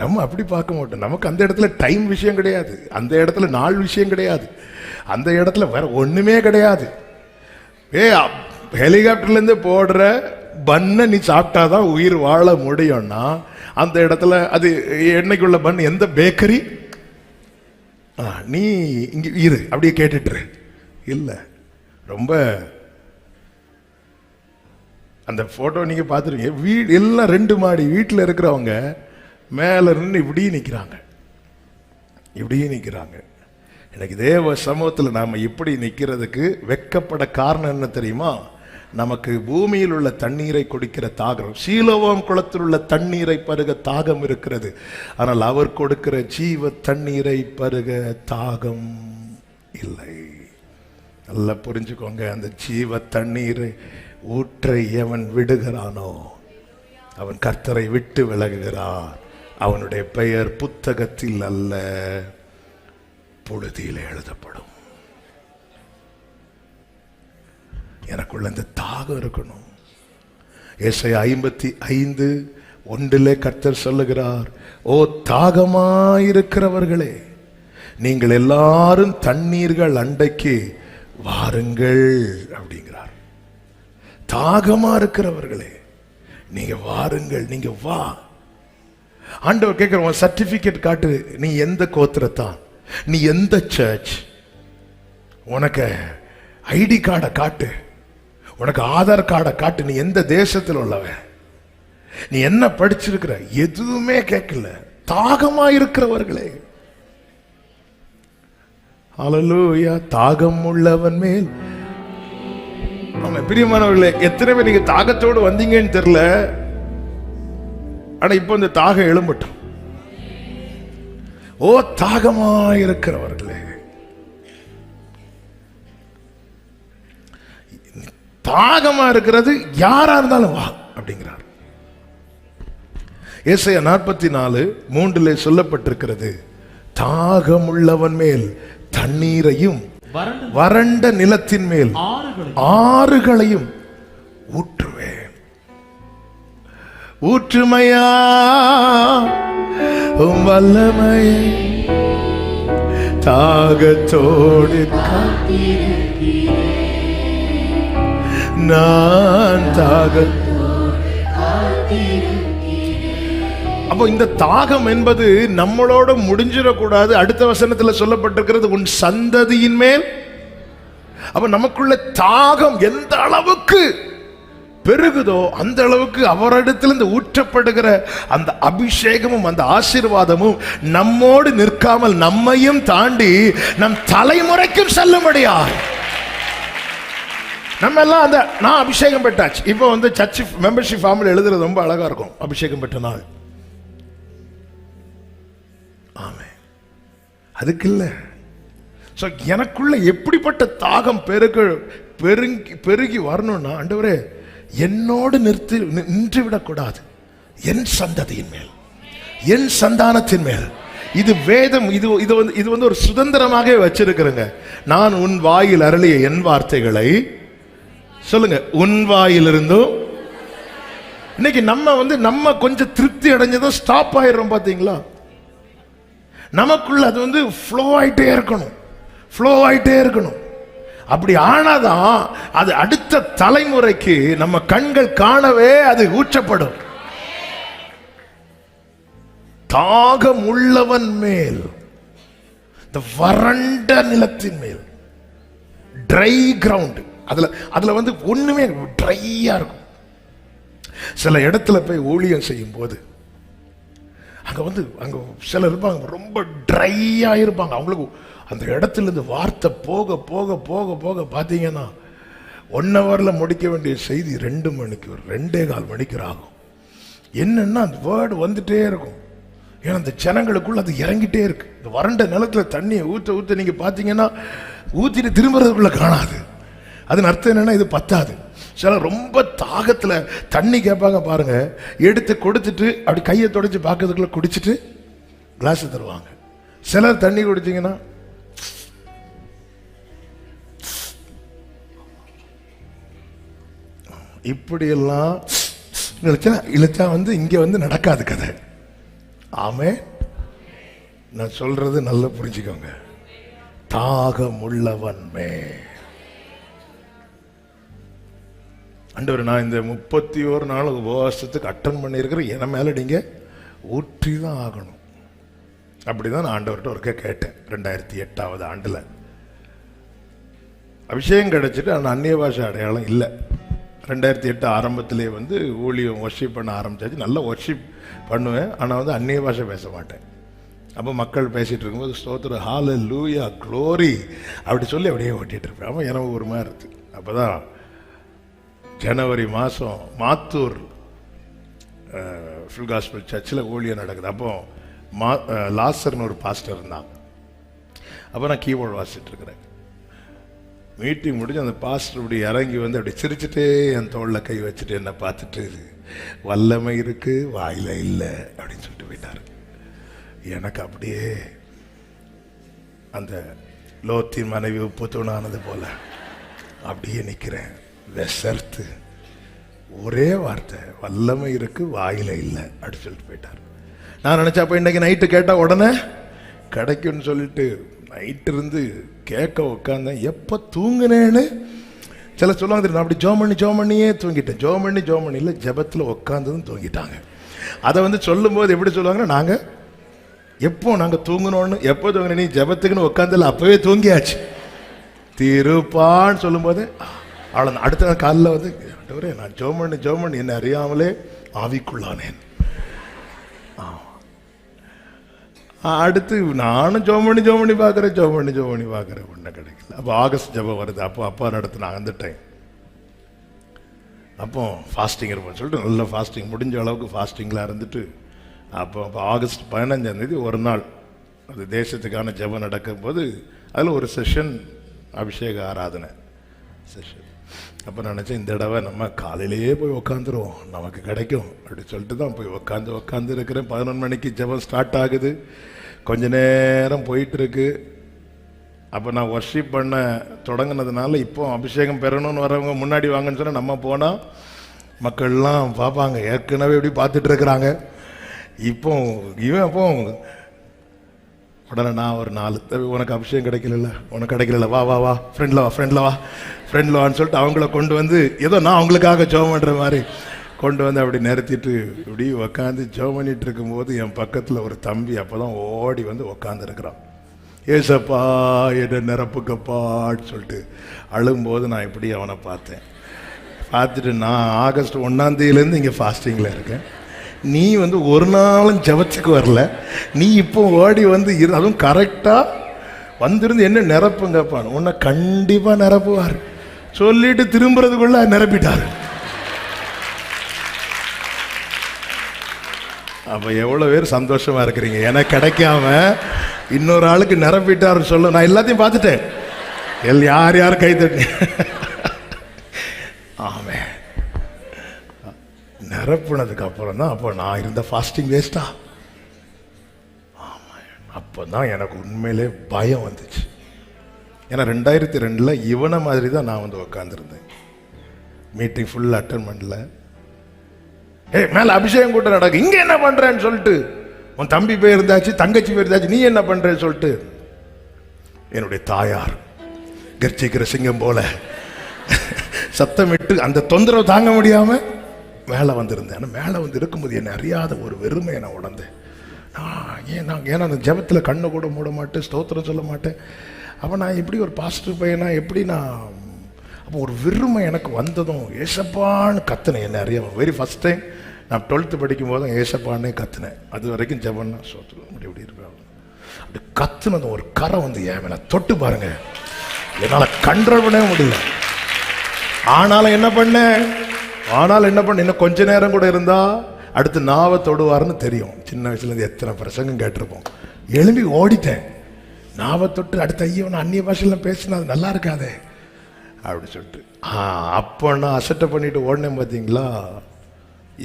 நம்ம அப்படி பார்க்க மாட்டோம். நமக்கு அந்த இடத்துல டைம் விஷயம் கிடையாது, அந்த இடத்துல நாள் விஷயம் கிடையாது, அந்த இடத்துல வேற ஒண்ணுமே கிடையாது. ஹெலிகாப்டர்லேருந்து போடுற பன்னை நீ சாப்பிட்டாதான் உயிர் வாழ முடியும்னா அந்த இடத்துல அது என்னைக்குள்ள பன், எந்த பேக்கரி, நீ இங்க இரு அப்படியே கேட்டுட்டு இல்லை. ரொம்ப அந்த போட்டோ நீங்க பார்த்துருங்க, வீடு எல்லாம் 2 மாடி வீட்டில் இருக்கிறவங்க மேல நின்று இப்படியே நிற்கிறாங்க, இப்படியே நிற்கிறாங்க. எனக்கு தேவ சமூகத்தில் நாம இப்படி நிற்கிறதுக்கு வெக்கப்பட காரணம் என்ன தெரியுமா? நமக்கு பூமியில் உள்ள தண்ணீரை குடிக்கிற தாகம், சீலோவாம் குளத்தில் உள்ள தண்ணீரை பருக தாகம் இருக்கிறது, ஆனால் அவர் கொடுக்கிற ஜீவ தண்ணீரை பருக தாகம் இல்லை. நல்லா புரிஞ்சுக்கோங்க, அந்த ஜீவ தண்ணீரை ஊற்றை எவன் விடுகிறானோ அவன் கர்த்தரை விட்டு விலகுகிறான், அவனுடைய பெயர் புத்தகத்தில் அல்ல புழுதியில் எழுதப்படும். எனக்குள்ள இந்த தாகம் இருக்கணும். ஏசாயா 55:1 கர்த்தர் சொல்லுகிறார், ஓ தாகமாயிருக்கிறவர்களே, நீங்கள் எல்லாரும் தண்ணீர்கள் அண்டைக்கு வாருங்கள் அப்படிங்கிறார். தாகமா இருக்கிறவர்களே நீங்க வாருங்கள், நீங்க வா. ஆண்டவர் கேட்கிற சர்டிபிகேட் காட்டு, நீ எந்த கோத்திரத்தான், நீ எந்த சர்ச், உனக்கு ஐடி கார்டை காட்டு, உனக்கு ஆதார் கார்டை காட்டு, நீ எந்த தேசத்தில் உள்ளவன், நீ என்ன படிச்சிருக்கிற, எதுவுமே கேட்கல. தாகமா இருக்கிறவர்களே, ஹல்லேலூயா. தாகம் உள்ளவன் மேல். பிரியமானவர்களே, எத்தனை பேர் நீங்க தாகத்தோடு வந்தீங்கன்னு தெரியல. ஆனா இப்போ இந்த தாகம் எழும்பட்டும். ஓ தாகமாயிருக்கிறவர்களே, தாகமா இருக்கிறது யாரா இருந்தாலும் வா அப்படிங்கிறார். ஏசாயா 44:3 சொல்லப்பட்டிருக்கிறது, தாகமுள்ளவன் மேல் தண்ணீரையும் வறண்ட நிலத்தின் மேல் ஆறுகளையும் ஊற்றுவேன். ஊற்றுமையா வல்லமை தாகத்தோடு நான் அப்போ இந்த தாகம் என்பது நம்மளோட முடிஞ்சிடக்கூடாது. அடுத்த வசனத்துல சொல்லப்பட்டிருக்கிறது, உன் சந்ததியின் மேல். அப்ப நமக்குள்ள தாகம் எந்த அளவுக்கு பெருகுதோ அந்த அளவுக்கு அவரிடத்திலிருந்து ஊற்றப்படுகிற அந்த அபிஷேகமும் அந்த ஆசீர்வாதமும் நம்மோடு நிற்காமல் நம்மையும் தாண்டி நம் தலைமுறைக்கும் செல்லும்படியா. நம்ம எல்லாம் அந்த நான் அபிஷேகம் பெற்றாச்சு. இப்போ வந்து சர்ச் மெம்பர்ஷிப் ஃபார்மில் எழுதுறது ரொம்ப அழகா இருக்கும், அபிஷேகம் பெற்ற நாள். ஆமே, அதுக்கு இல்லை. ஸோ எனக்குள்ள எப்படிப்பட்ட தாகம் பெருகி வரணும்னா, ஆண்டவரே என்னோடு நின்று விடக்கூடாது, என் சந்ததியின் மேல், என் சந்தானத்தின் மேல். இது வேதம், இது வந்து ஒரு சுதந்திரமாக வச்சிருக்கிறேங்க. நான் உன் வாயில் அருளிய என் வார்த்தைகளை சொல்லுங்க, உன் வாயிலிருந்தும். இன்னைக்கு நம்ம கொஞ்சம் திருப்தி அடைஞ்சதும் ஸ்டாப் ஆயிடுறோம் பாத்தீங்களா? நமக்குள்ள அது வந்து ஃப்ளோ ஆயிட்டே இருக்கணும், ஃப்ளோ ஆயிட்டே இருக்கணும். அப்படி ஆனாதான் அது அடுத்த தலைமுறைக்கு நம்ம கண்கள் காணவே அது ஊற்றப்படும். தாகம் உள்ளவன் மேல், இந்த வறண்ட நிலத்தின் மேல், ட்ரை கிரவுண்ட், அதுல வந்து ஒண்ணுமே ட்ரையா இருக்கும். சில இடத்துல போய் ஊழியம் செய்யும் போது அங்க சிலர் இருப்பாங்க, ரொம்ப ட்ரையா இருப்பாங்க. அவங்களுக்கு அந்த இடத்துல இருந்து வார்த்தை போக போக போக போக பார்த்தீங்கன்னா 1 hourல முடிக்க வேண்டிய செய்தி 2 மணிக்கு 2.25 மணிக்கு ஆகும். என்னன்னா அந்த வேர்டு வந்துட்டே இருக்கும். ஏன்னா அந்த ஜனங்களுக்குள்ள அது இறங்கிட்டே இருக்கு. இந்த வறண்ட நிலத்துல தண்ணியை ஊத்த நீங்க பார்த்தீங்கன்னா ஊத்திட்டு திரும்புறதுக்குள்ள காணாது. அதன் அர்த்தம் என்னன்னா இது பத்தாது. சில ரொம்ப தாகத்துல தண்ணி கேட்பாங்க பாருங்க, எடுத்து கொடுத்துட்டு அப்படி கையை தொடச்சி பார்க்கறதுக்குள்ள குடிச்சிட்டு கிளாஸ் தருவாங்க. சிலர் தண்ணி குடிச்சிங்கன்னா இப்படியெல்லாம் இழுத்தா வந்து இங்க வந்து நடக்காது கதை. ஆமே, நான் சொல்றது நல்லா புரிஞ்சுக்கோங்க. தாகம் உள்ளவன் மே ஆண்டவர், நான் இந்த 31 நாள் உபவாசத்துக்கு அட்டன் பண்ணியிருக்கிறேன், என மேல நீங்க ஊற்றி தான் ஆகணும். அப்படிதான் நான் ஆண்டவர்கிட்ட ஒருக்க கேட்டேன். 2008 ஆண்டுல அபிஷேகம் கிடைச்சிட்டு ஆனால் அந்நிய பாஷை அடையாளம் இல்லை. 2008 ஆரம்பத்திலே வந்து ஊழியம் ஒர்ஷிப் பண்ண ஆரம்பிச்சாச்சு. நல்லா ஒர்ஷிப் பண்ணுவேன், ஆனால் வந்து அந்நிய பாஷை பேச மாட்டேன். அப்போ மக்கள் பேசிட்டு இருக்கும்போது ஸ்தோத்திர ஹல்லேலூயா க்ளோரி அப்படி சொல்லி அப்படியே ஓட்டிட்டு இருப்பேன். ஆமாம், எனக்கு ஒரு மாதிரி இருக்கு. அப்போதான் ஜனவரி மாதம் மாத்தூர் ஃபுல் காஸ்பல் சர்ச்சில் ஊழியம் நடக்குது. அப்போ லாசர்னு ஒரு பாஸ்டர் இருந்தாங்க. அப்போ நான் கீபோர்டு வாசிச்சுட்டு இருக்கிறேன். மீட்டிங் முடிஞ்சு அந்த பாஸ்டர் இப்படி இறங்கி வந்து அப்படி சிரிச்சுட்டே என் தோளில் கை வச்சுட்டு என்னை பார்த்துட்டு, வல்லமை இருக்கு வாயில இல்லை அப்படின்னு சொல்லிட்டு போயிட்டார். எனக்கு அப்படியே அந்த லோத்தின் மனைவி உப்பு தூணானது போல அப்படியே நிற்கிறேன், விசர்த்து. ஒரே வார்த்தை, வல்லமை இருக்கு வாயில இல்லை அப்படி சொல்லிட்டு போயிட்டார். நான் நினைச்சா அப்போ இன்னைக்கு நைட்டு கேட்டால் உடனே கிடைக்கும்னு சொல்லிட்டு நைட்டு இருந்து கேட்க உட்காந்தேன். எப்போ தூங்குனேன்னு சில சொல்லுவாங்க, நான் அப்படி ஜோமண்ணியே தூங்கிட்டேன். ஜோமண்ணி இல்லை, ஜபத்தில் உட்காந்ததும் தூங்கிட்டாங்க. அதை வந்து சொல்லும்போது எப்படி சொல்லுவாங்கன்னா, நாங்கள் எப்போ நாங்கள் தூங்கணும்னு, எப்போ தூங்கின நீ ஜபத்துக்குன்னு உட்காந்துல அப்பவே தூங்கியாச்சு திருப்பான்னு சொல்லும்போது அவளை அடுத்த நாள் காலையில் வந்து நான் ஜோமண்ணி என்னை அறியாமலே ஆவிக்குள்ளானேன். அடுத்து நானும் ஜோமணி பார்க்குறேன் ஒன்றும் கிடைக்கல. அப்போ ஆகஸ்ட் ஜபம் வருது. அப்போ அப்பா நடத்தினாங்க அந்த டைம். அப்போ ஃபாஸ்டிங் இருப்போம்னு சொல்லிட்டு நல்ல ஃபாஸ்டிங், முடிஞ்ச அளவுக்கு ஃபாஸ்டிங்கில் இருந்துட்டு அப்போ ஆகஸ்ட் 15 ஒரு நாள் அது தேசத்துக்கான ஜெபம் நடக்கும்போது அதில் ஒரு செஷன் அபிஷேக ஆராதனை செஷன். அப்போ நினச்சேன் இந்த தடவை நம்ம காலையிலேயே போய் உக்காந்துருவோம், நமக்கு கிடைக்கும் அப்படி சொல்லிட்டு தான் போய் உக்காந்து இருக்கிறேன். 11 மணிக்கு ஜெபம் ஸ்டார்ட் ஆகுது, கொஞ்ச நேரம் போயிட்டுருக்கு. அப்போ நான் வர்ஷிப் பண்ண தொடங்கினதுனால இப்போ அபிஷேகம் பெறணும்னு வரவங்க முன்னாடி வாங்கன்னு சொன்னால் நம்ம போனால் மக்கள்லாம் பார்ப்பாங்க, ஏற்கனவே எப்படி பார்த்துட்டு இருக்கிறாங்க. இப்போ இவன் அப்போ உடனே நான் ஒரு 4 உனக்கு அபிஷேகம் கிடைக்கல, உனக்கு கிடைக்கல, வா வா வா ஃப்ரெண்டில் வா ஃப்ரெண்டில் வான்னு சொல்லிட்டு அவங்கள கொண்டு வந்து ஏதோ நான் அவங்களுக்காக ஜெபம் பண்ணுற மாதிரி கொண்டு வந்து அப்படி நிறுத்திட்டு இப்படி உக்காந்து ஜெபம் பண்ணிட்டு இருக்கும்போது என் பக்கத்தில் ஒரு தம்பி அப்போ தான் ஓடி வந்து உக்காந்துருக்கிறான். ஏசப்பா என்ன நிரப்புக்கப்பான்னு சொல்லிட்டு அழும்போது நான் இப்படி அவனை பார்த்துட்டு நான் ஆகஸ்ட் 1 இங்கே ஃபாஸ்டிங்கில் இருக்கேன், நீ வந்து ஒரு நாளும் ஜெபத்துக்கு வரல, நீ இப்போ ஓடி வந்து அதுவும் கரெக்டாக வந்திருந்து என்ன நிரப்புங்கப்பான்னு. உன்னை கண்டிப்பாக நிரப்புவார் சொல்லிட்டு திரும்புறதுக்குள்ள நிரப்பிட்டார். அப்போ எவ்வளோ பேர் சந்தோஷமா இருக்கிறீங்க, எனக்கு கிடைக்காம இன்னொரு ஆளுக்கு நிரப்பிட்டார் சொல்ல. நான் எல்லாத்தையும் பார்த்துட்டேன், யார் கை தட்டி. ஆமே, நிரப்புனதுக்கு அப்புறம் தான் அப்போ நான் இருந்த ஃபாஸ்டிங் வேஸ்டா. ஆமாம், அப்போ தான் எனக்கு உண்மையிலே பயம் வந்துச்சு. ஏன்னா 2002 இவனை மாதிரி தான் நான் வந்து உட்காந்துருந்தேன், மீட்டிங் ஃபுல் அட்டன் பண்ணல. மேல அபிஷேகம் கூட்டம் நடக்கு, இங்க என்ன பண்றேன்னு சொல்லிட்டு உன் தம்பி போயிருந்தாச்சு, தங்கச்சி போயிருந்தாச்சு, நீ என்ன பண்றேன்னு சொல்லிட்டு என்னுடைய தாயார் கர்ச்சிக்கிற சிங்கம் போல சத்தமிட்டு அந்த தொந்தரவு தாங்க முடியாம மேலே வந்திருந்தேன். மேலே வந்து இருக்கும்போது என்னை அறியாத ஒரு வெறுமையை நான் உணர்ந்தேன். ஏன்னா அந்த ஜெபத்தில் கண்ணை கூட மூட மாட்டேன், ஸ்தோத்திரம் சொல்ல மாட்டேன். அப்போ நான் எப்படி ஒரு பாஸ்டர் பையனா எப்படி நான் அப்போ ஒரு வெறுமை எனக்கு வந்ததும் ஏசப்பான்னு கத்துனேன். என்னை அறியாமல் வெரி ஃபர்ஸ்ட் டைம் நான் 12th படிக்கும் போதும் ஏசப்பான்னே கத்துனேன். அது வரைக்கும் ஜெபம்னா ஸ்தோத்திரம் இப்படி இருப்பேன். அப்படி கத்துனதும் ஒரு கரை வந்து என் மேலே தொட்டு பாருங்க, என்னால் கண்ட்ரோல் பண்ணவே முடியல. ஆனாலும் என்ன பண்ணேன், இன்னும் கொஞ்ச நேரம் கூட இருந்தா அடுத்து நாவை தொடுவார்னு தெரியும். சின்ன வயசுலேருந்து எத்தனை பிரசங்கம் கேட்டிருப்போம். எழும்பி ஓடிட்டேன், நாவை தொட்டு அடுத்த ஐயோ நான் அந்நிய பாஷையில பேசினா அது நல்லா இருக்காதே அப்படி சொல்லிட்டு. அப்போ நான் அசட்டை பண்ணிட்டு ஓடினேன் பார்த்தீங்களா.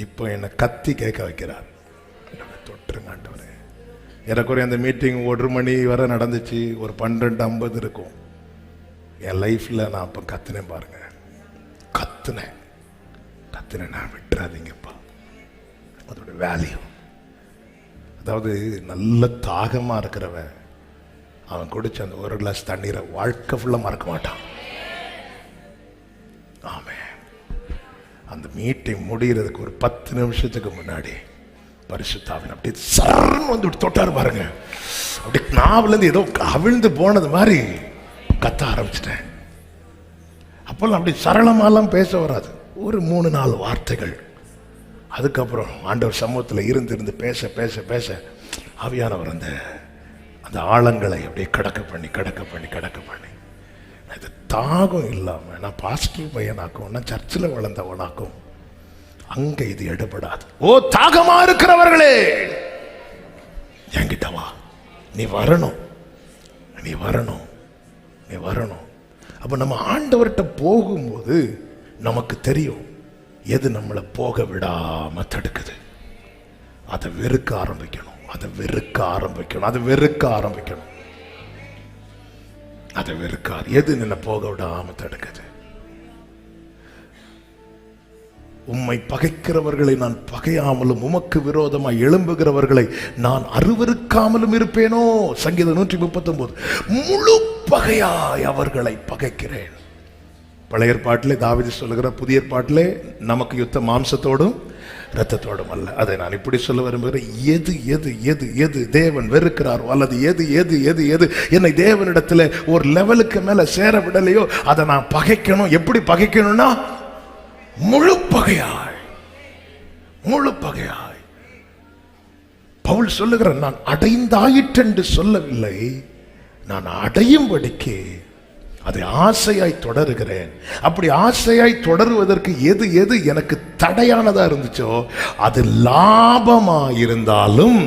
இப்போ என்னை கத்தி கேட்க வைக்கிறார், தொட்டுருங்காண்டவரே. எனக்குரிய அந்த மீட்டிங் 1 மணி வரை நடந்துச்சு, ஒரு 12:50 இருக்கும். என் லைஃப்பில் நான் அப்போ கத்துனேன் பாருங்க, கத்துனேன் நான் விட்டுறாதீங்கப்பா, அதோட வேல்யூ. அதாவது நல்ல தாகமாக இருக்கிறவன் அவன் குடிச்ச அந்த 1 கிளாஸ் தண்ணீரை வாழ்க்கை ஃபுல்லாக மறக்க மாட்டான். ஆமே, அந்த மீட்டிங் முடிகிறதுக்கு ஒரு 10 நிமிஷத்துக்கு முன்னாடி பரிசுத்தாவின் அப்படியே சரண் வந்து தொட்டார் பாருங்க. அப்படியே நாவிலேருந்து ஏதோ அவிழ்ந்து போனது மாதிரி கத்த ஆரம்பிச்சிட்டேன். அப்போல்லாம் அப்படி சரளமாலாம் பேச வராது, ஒரு 3-4 வார்த்தைகள். அதுக்கப்புறம் ஆண்டவர் சமூகத்தில் இருந்து பேச பேச பேச ஆவியானவர் அந்த ஆழங்களை அப்படியே கடக்க பண்ணி இது தாகம் இல்லாமல் நான் பாஸ்டர் பையனாக்கும், நான் சர்ச்சில் வளர்ந்தவனாக்கும் அங்க இது எடுபடாது. ஓ தாகமா இருக்கிறவர்களே என்கிட்ட வா, நீ வரணும். அப்ப நம்ம ஆண்டவர்கிட்ட போகும்போது நமக்கு தெரியும் எது நம்மளை போக விடாம தடுக்குது. அதை வெறுக்க ஆரம்பிக்கணும். எது நின்ன போக விடாம தடுக்குது. உம்மை பகைக்கிறவர்களை நான் பகையாமலும் உமக்கு விரோதமாய் எழும்புகிறவர்களை நான் அருவருக்காமலும் இருப்பேனோ. சங்கீதம் 139. முழு பகையாய் அவர்களை பகைக்கிறேன். பழைய ஏற்பாட்டிலே தாவீது சொல்லுகிற, புதிய ஏற்பாட்டிலே நமக்கு யுத்தம் மாம்சத்தோடும் இரத்தத்தோடும் அல்ல. அதை நான் இப்படி சொல்ல விரும்புகிறேன். எது எது எது எது தேவன் வெறுக்கிறாரோ அல்லது எது எது எது எது என்னை தேவனிடத்தில் ஒரு லெவலுக்கு மேல சேர விடலையோ அதை நான் பகைக்கணும். எப்படி பகைக்கணும்னா முழு பகையாய். பவுல் சொல்லுகிற, நான் அடைந்தாயிற்று என்று சொல்லவில்லை, நான் அடையும்படிக்கு அதை ஆசையாய் தொடருகிறேன். அப்படி ஆசையாய் தொடருவதற்கு எது எது எனக்கு தடையானதா இருந்துச்சோ அது லாபமா இருந்தாலும்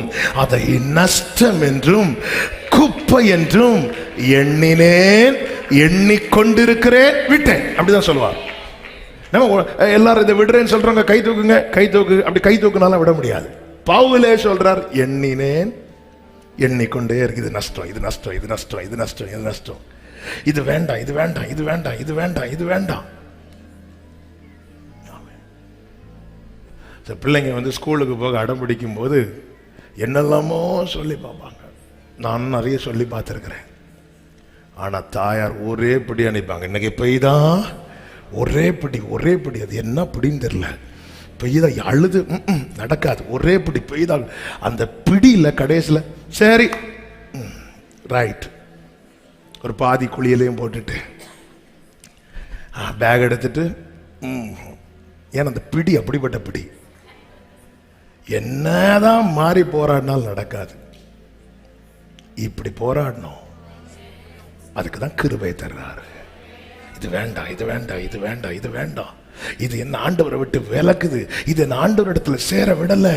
அதை நஷ்டம் என்றும் குப்பை என்றும் எண்ணினேன், எண்ணிக்கொண்டிருக்கிறேன், விட்டேன். அப்படிதான் சொல்லுவார். நம்ம எல்லாரும் இதை விடுறேன்னு சொல்றாங்க, கை தூக்குங்க, கை தூக்கு. அப்படி கை தூக்குனாலும் விட முடியாது. பவுலே சொல்றார், எண்ணினேன், எண்ணிக்கொண்டே இருக்கு. இது நஷ்டம், இது நஷ்டம், இது நஷ்டம், இது நஷ்டம், இது நஷ்டம், இது வேண்டாம், இது வேண்டாம், இது வேண்டாம், இது வேண்டாம், இது வேண்டாம். பிள்ளைங்க வந்து ஸ்கூலுக்கு போக அடம் பிடிக்கும் போது என்னெல்லாமோ சொல்லி பார்ப்பாங்க. நான் நிறைய சொல்லி பார்த்துருக்கிறேன். ஆனா தாயார் ஒரே பிடி அனுப்பாங்க. இன்னைக்கு பெய்தான், ஒரே பிடி, ஒரே பிடி. அது என்ன பிடின்னு தெரியல. பெய்தா அழுது நடக்காது. ஒரே பிடி பெய்தால் அந்த பிடியில் கடைசியில் சரி ரைட் ஒரு பாதி குழியிலையும் போட்டுட்டு பேக் எடுத்துட்டு, ஏன்னா அந்த பிடி அப்படிப்பட்ட பிடி. என்னதான் மாறி போராடினாலும் நடக்காது. இப்படி போராடணும். அதுக்கு தான் கிருபை தர்றாரு. இது வேண்டாம், இது வேண்டாம், இது வேண்டாம், இது வேண்டாம், இது என்ன ஆண்டவரை விட்டு விலக்குது, இது என்ன ஆண்டவர் இடத்துல சேர விடல,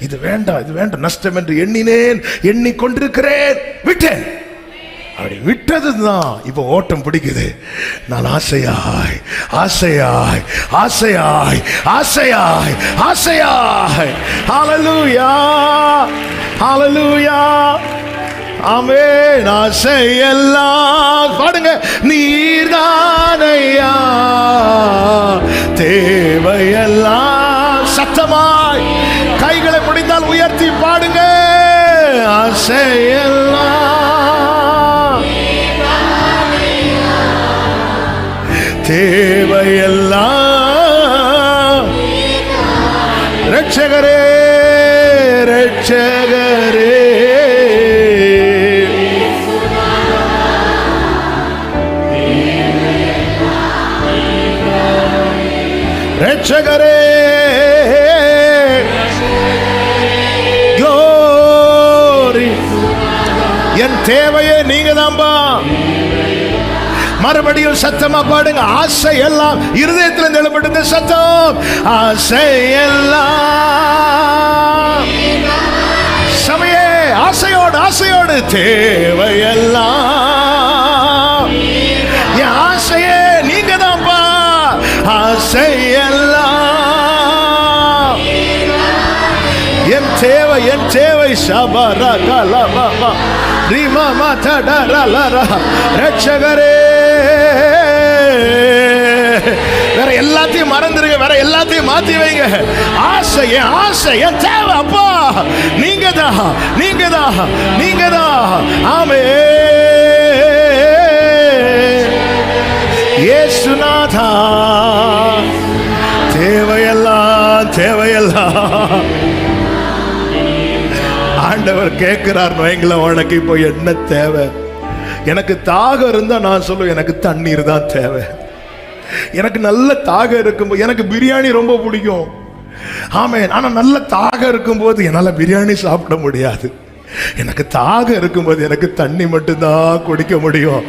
இது வேண்டாம், இது வேண்டாம், நஷ்டம் என்று எண்ணினேன், எண்ணிக்கொண்டிருக்கிறேன், விட்டேன். அப்படி விட்டதுதான் இப்ப ஓட்டம் பிடிக்குது. நான் ஆசையாய் ஆசையாய் ஆசையாய் ஆசையாய் ஆசையாய். ஹல்லேலூயா, ஹல்லேலூயா, ஆமென். ஆசையெல்லாம் பாடுங்க. நீர்தானையா தேவையெல்லாம். சத்தமாய் கைகளை முடிந்தால் உயர்த்தி பாடுங்க. ஆசையெல்லாம் தேவையெல்லாம். ரட்சகரே, ரட்சகரே, ரட்சகரே, glory. என் தேவையே நீங்க தான்பா. மறுபடியும் சத்தமா பாடுங்க. ஆசை எல்லாம் இருதயத்தில் எழுப்பட்ட சத்தம். ஆசை எல்லாம் சமயே ஆசையோடு, ஆசையோடு தேவையெல்லாம். என் ஆசையே நீங்க தான்பா. ஆசை எல்லாம் என் தேவை, என் தேவை. சபரா கலபா ரீமா மாதடரலரா. ரட்சகரே, வேற எல்லாத்தையும் மறந்துருங்க, வேற எல்லாத்தையும் மாத்தி வைங்க. ஆசை, என் ஆசை, என் தேவை அப்பா நீங்க தான், நீங்க தான், நீங்க தான். ஆமென். இயேசுநாதா, தேவையெல்லாம், தேவையெல்லாம். ஆண்டவர் கேட்கிறார், வைங்கள உனக்கு இப்போ என்ன தேவை? எனக்கு தாகம் இருந்தா நான் சொல்லுவேன், எனக்கு தண்ணீர் தான் தேவை. எனக்கு நல்ல தாகம் இருக்கும்போது, எனக்கு பிரியாணி ரொம்ப பிடிக்கும், ஆமென். ஆனா நல்ல தாகம் இருக்கும்போது என்னால பிரியாணி சாப்பிட முடியாது. எனக்கு தாகம் இருக்கும்போது எனக்கு தண்ணி மட்டும்தான் குடிக்க முடியும்.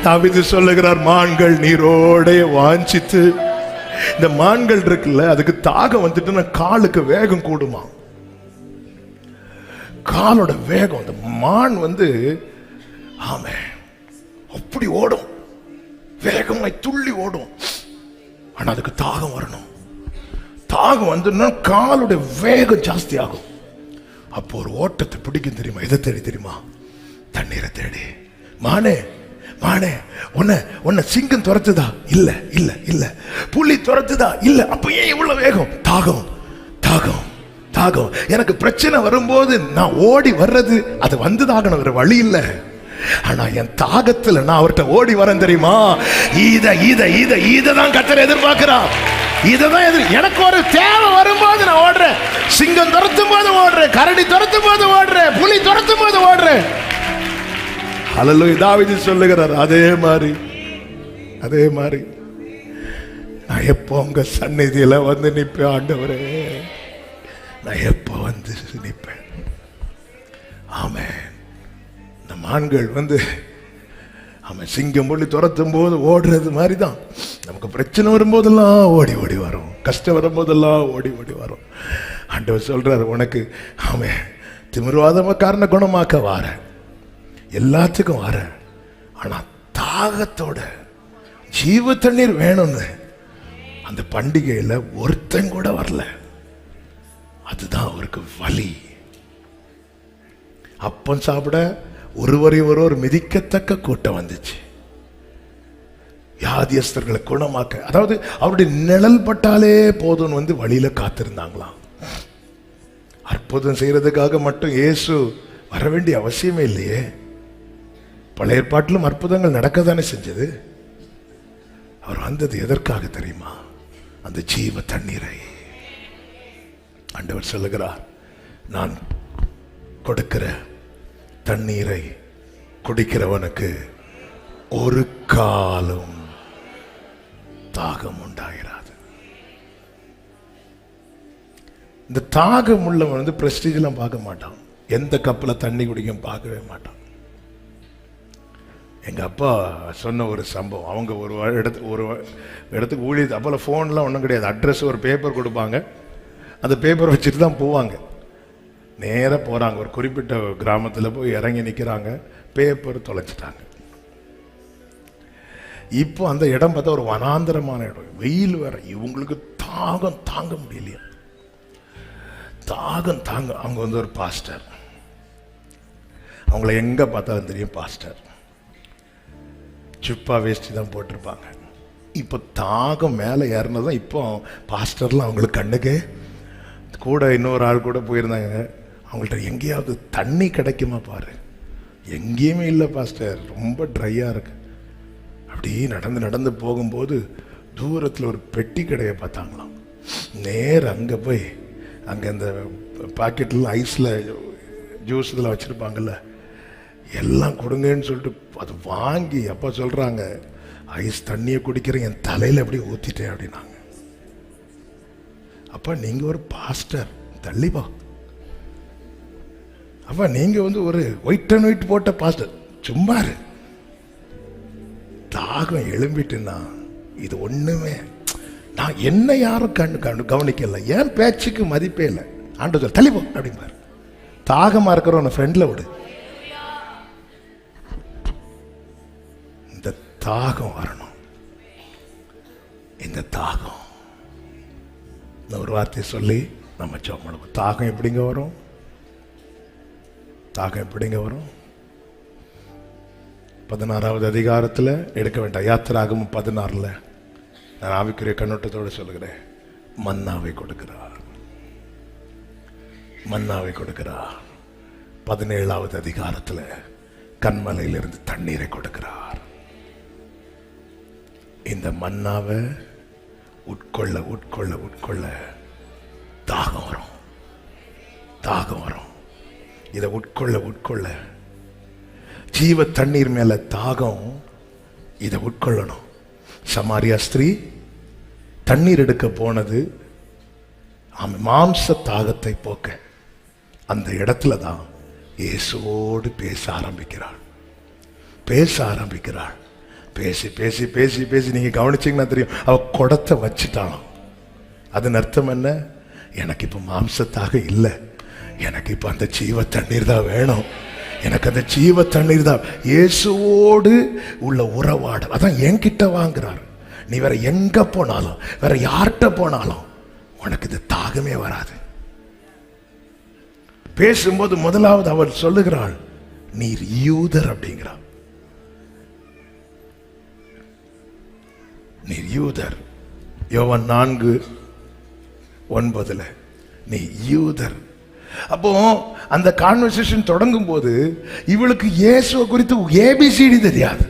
தாவீது சொல்லுகிறார், மான்கள் நீரோட வாஞ்சித்து. இந்த மான்கள் இருக்குல்ல, அதுக்கு தாகம் வந்துட்டுன்னா காலுக்கு வேகம் கூடுமா. காலோட வேகம், அந்த மான் வந்து ஆமென் அப்படி ஓடும், வேகமாய் துள்ளி ஓடும். ஆனா அதுக்கு தாகம் வரணும். தாகம் வந்துன்னா காலுடைய வேகம் ஜாஸ்தி ஆகும். அப்போ ஒரு ஓட்டத்தை பிடிக்கும் தெரியுமா? எதை தேடி தெரியுமா? தண்ணீரை தேடி. மானே, மானே, உன்னை சிங்கம் துரத்துதா? இல்ல இல்ல இல்ல. புலி துரத்துதா? இல்ல. அப்ப ஏன் இவ்வளவு வேகம்? தாகம், தாகம், தாகம். எனக்கு பிரச்சனை வரும்போது நான் ஓடி வர்றது அது வந்துதாகணும், வேற வழி இல்லை. ஆனா என் தாகத்துல நான் அவர்கிட்ட ஓடி வரேன் தெரியுமா? இதான் கர்த்தர் எதிர்பார்க்கிறான். இதுதான் எனக்கு ஒரு தேவை வரும்போது நான் ஓடுறேன். சிங்கம் துரத்தும் போது ஓடுறேன், கரடி துரத்தும் போது ஓடுறேன், புலி துரத்தும் போது ஓடுறேன். ஹல்லேலூயா. தாவீது சொல்லுகிறார், அதே மாதிரி நான் எப்போ உங்க சந்நிதியில வந்து நிற்பேன் ஆண்டவரே, நான் எப்போ வந்து நிற்பேன். ஆமென். இந்த மான்கள் வந்து அவன் சிங்கம் புள்ளி துரத்தும் போது ஓடுறது மாதிரி தான் நமக்கு பிரச்சனை வரும்போதெல்லாம் ஓடி ஓடி வரும், கஷ்டம் வரும்போதெல்லாம் ஓடி ஓடி வரும். ஆண்டவர் சொல்றாரு, உனக்கு அவன் திமிர்வாதக்காரனை குணமாக்க வார, எல்லாத்துக்கும் வார, ஆனா தாகத்தோட ஜீவ தண்ணீர் வேணும்னு அந்த பண்டிகையில ஒருத்தன் கூட வரல. அதுதான் அவருக்கு வலி. அப்பம் சாப்பிட ஒருவரை ஒருவர் மிதிக்கத்தக்க கூட்டம் வந்துச்சு. வியாதியஸ்தர்களை குணமாக்க, அதாவது அவருடைய நிழல் பட்டாலே போதும்னு வழியில காத்திருந்தாங்களாம். அற்புதம் செய்யறதுக்காக மட்டும் இயேசு வர வேண்டிய அவசியமே இல்லையே. பழைய ஏற்பாட்டிலும் அற்புதங்கள் நடக்கத்தானே செஞ்சது. அவர் வந்தது எதற்காக தெரியுமா? அந்த ஜீவ தண்ணீரை. ஆண்டவர் சொல்லுகிறார், நான் கொடுக்கிற தண்ணீரை குடிக்கிறவனுக்கு ஒரு காலம் தாகம் உண்டாகிறாது. இந்த தாகம் உள்ளவன் பிரஸ்டீஜ் எல்லாம் பார்க்க மாட்டான், எந்த கப்ல தண்ணி குடிக்கும் பார்க்கவே மாட்டான். எங்க அப்பா சொன்ன ஒரு சம்பவம், அவங்க ஒரு இடத்துக்கு ஊழியது, அப்போல்லாம் ஃபோன்லாம் ஒன்றும் கிடையாது, அட்ரஸ் ஒரு பேப்பர் கொடுப்பாங்க, அந்த பேப்பர் வச்சுட்டு தான் போவாங்க. நேராக போகிறாங்க, ஒரு குறிப்பிட்ட கிராமத்தில் போய் இறங்கி நிற்கிறாங்க, பேப்பர் தொலைச்சிட்டாங்க. இப்போ அந்த இடம் பார்த்தா ஒரு வனாந்தரமான இடம், வெயில் வேற, இவங்களுக்கு தாகம் தாங்க முடியலையா, தாகம் தாங்க. அவங்க ஒரு பாஸ்டர், அவங்கள எங்கே பார்த்தாலும் தெரியும் பாஸ்டர், சுப்பா வேஷ்டி தான் போட்டிருப்பாங்க. இப்போ தாகம் மேலே ஏறினதான் இப்போ பாஸ்டர்லாம் அவங்களுக்கு கண்ணுக்கு கூட இன்னொரு ஆள் கூட போயிருந்தாங்க. அவங்கள்ட்ட எங்கேயாவது தண்ணி கிடைக்குமா பாரு, எங்கேயுமே இல்லை பாஸ்டர், ரொம்ப ட்ரையாக இருக்கு. அப்படியே நடந்து நடந்து போகும்போது தூரத்தில் ஒரு பெட்டி கடையை பார்த்தாங்களாம். நேர அங்கே போய், அங்கே அந்த பாக்கெட்லாம் ஐஸில் ஜூஸ் இதெல்லாம் வச்சுருப்பாங்கல்ல, எல்லாம் கொடுங்கன்னு சொல்லிட்டு அது வாங்கி, அப்பா சொல்கிறாங்க, ஐஸ் தண்ணியை குடிக்கிறேன், என் தலையில் அப்படியே ஊற்றிட்டேன் அப்படின்னாங்க. அப்பா நீங்கள் ஒரு பாஸ்டர், தள்ளிப்பா. அப்பா நீங்கள் ஒரு ஒயிட் அண்ட் ஒயிட் போட்ட பாஸ்டர், சும்மாரு. தாகம் எழும்பிட்டுன்னா இது ஒன்றுமே, நான் என்ன யாரும் கவனிக்கல, ஏன் பேச்சுக்கு மதிப்பே இல்லை. ஆண்டவர் தள்ளிப்போ அப்படிம்பாரு. தாகமாக இருக்கிறவன ஃப்ரெண்டில் விடு. இந்த தாகம் வரணும், இந்த தாகம். ஒரு வார்த்தையை சொல்லி நம்ம ஜெபம் பண்ணுவோம். தாகம் எப்படிங்க வரும்? தாகம் எப்படிங்க வரும்? 16வது அதிகாரத்தில் எடுக்க வேண்டாம், யாத்திராகமம் 16ல் நான் ஆவிக்குரிய கண்ணோட்டத்தோடு சொல்லுகிறேன். மன்னாவை கொடுக்கிறார், மன்னாவை கொடுக்கிறார். 17வது அதிகாரத்தில் கன்மலையிலிருந்து தண்ணீரை கொடுக்கிறார். இந்த மன்னாவை உட்கொள்ள உட்கொள்ள உட்கொள்ள தாகம் வரும், தாகம் வரும். இதை உட்கொள்ள உட்கொள்ள ஜீவ தண்ணீர் மேல தாகம், இதை உட்கொள்ளணும். சமாரியா ஸ்திரீ தண்ணீர் எடுக்க போனது மாம்ச தாகத்தை போக்க. அந்த இடத்துல தான் இயேசுவோடு பேச ஆரம்பிக்கிறாள், பேச ஆரம்பிக்கிறாள். பேசி பேசி பேசி பேசி நீங்க கவனிச்சீங்கன்னா தெரியும், அவ குடத்தை வச்சுட்டாலும். அதன் அர்த்தம் என்ன? எனக்கு இப்ப மாம்சத்தாக இல்லை, எனக்கு இப்ப அந்த ஜீவ தண்ணீர் தான் வேணும், எனக்கு அந்த ஜீவ தண்ணீர் தான். இயேசுவோடு உள்ள உறவாடு, அதான் என்கிட்ட வாங்குறாரு. நீ வேற எங்க போனாலும், வேற யார்கிட்ட போனாலும் உனக்கு இது தாகமே வராது. பேசும்போது முதலாவது அவள் சொல்லுகிறாள், நீர் யூதர் அப்படிங்கிறார். நீர் யூதர். யோவான் 4:9 நீ யூதர். அப்போ அந்த கான்வர்சேஷன் தொடங்கும் போது இவளுக்கு இயேசுவை குறித்து ஏபிசிடி தெரியாது.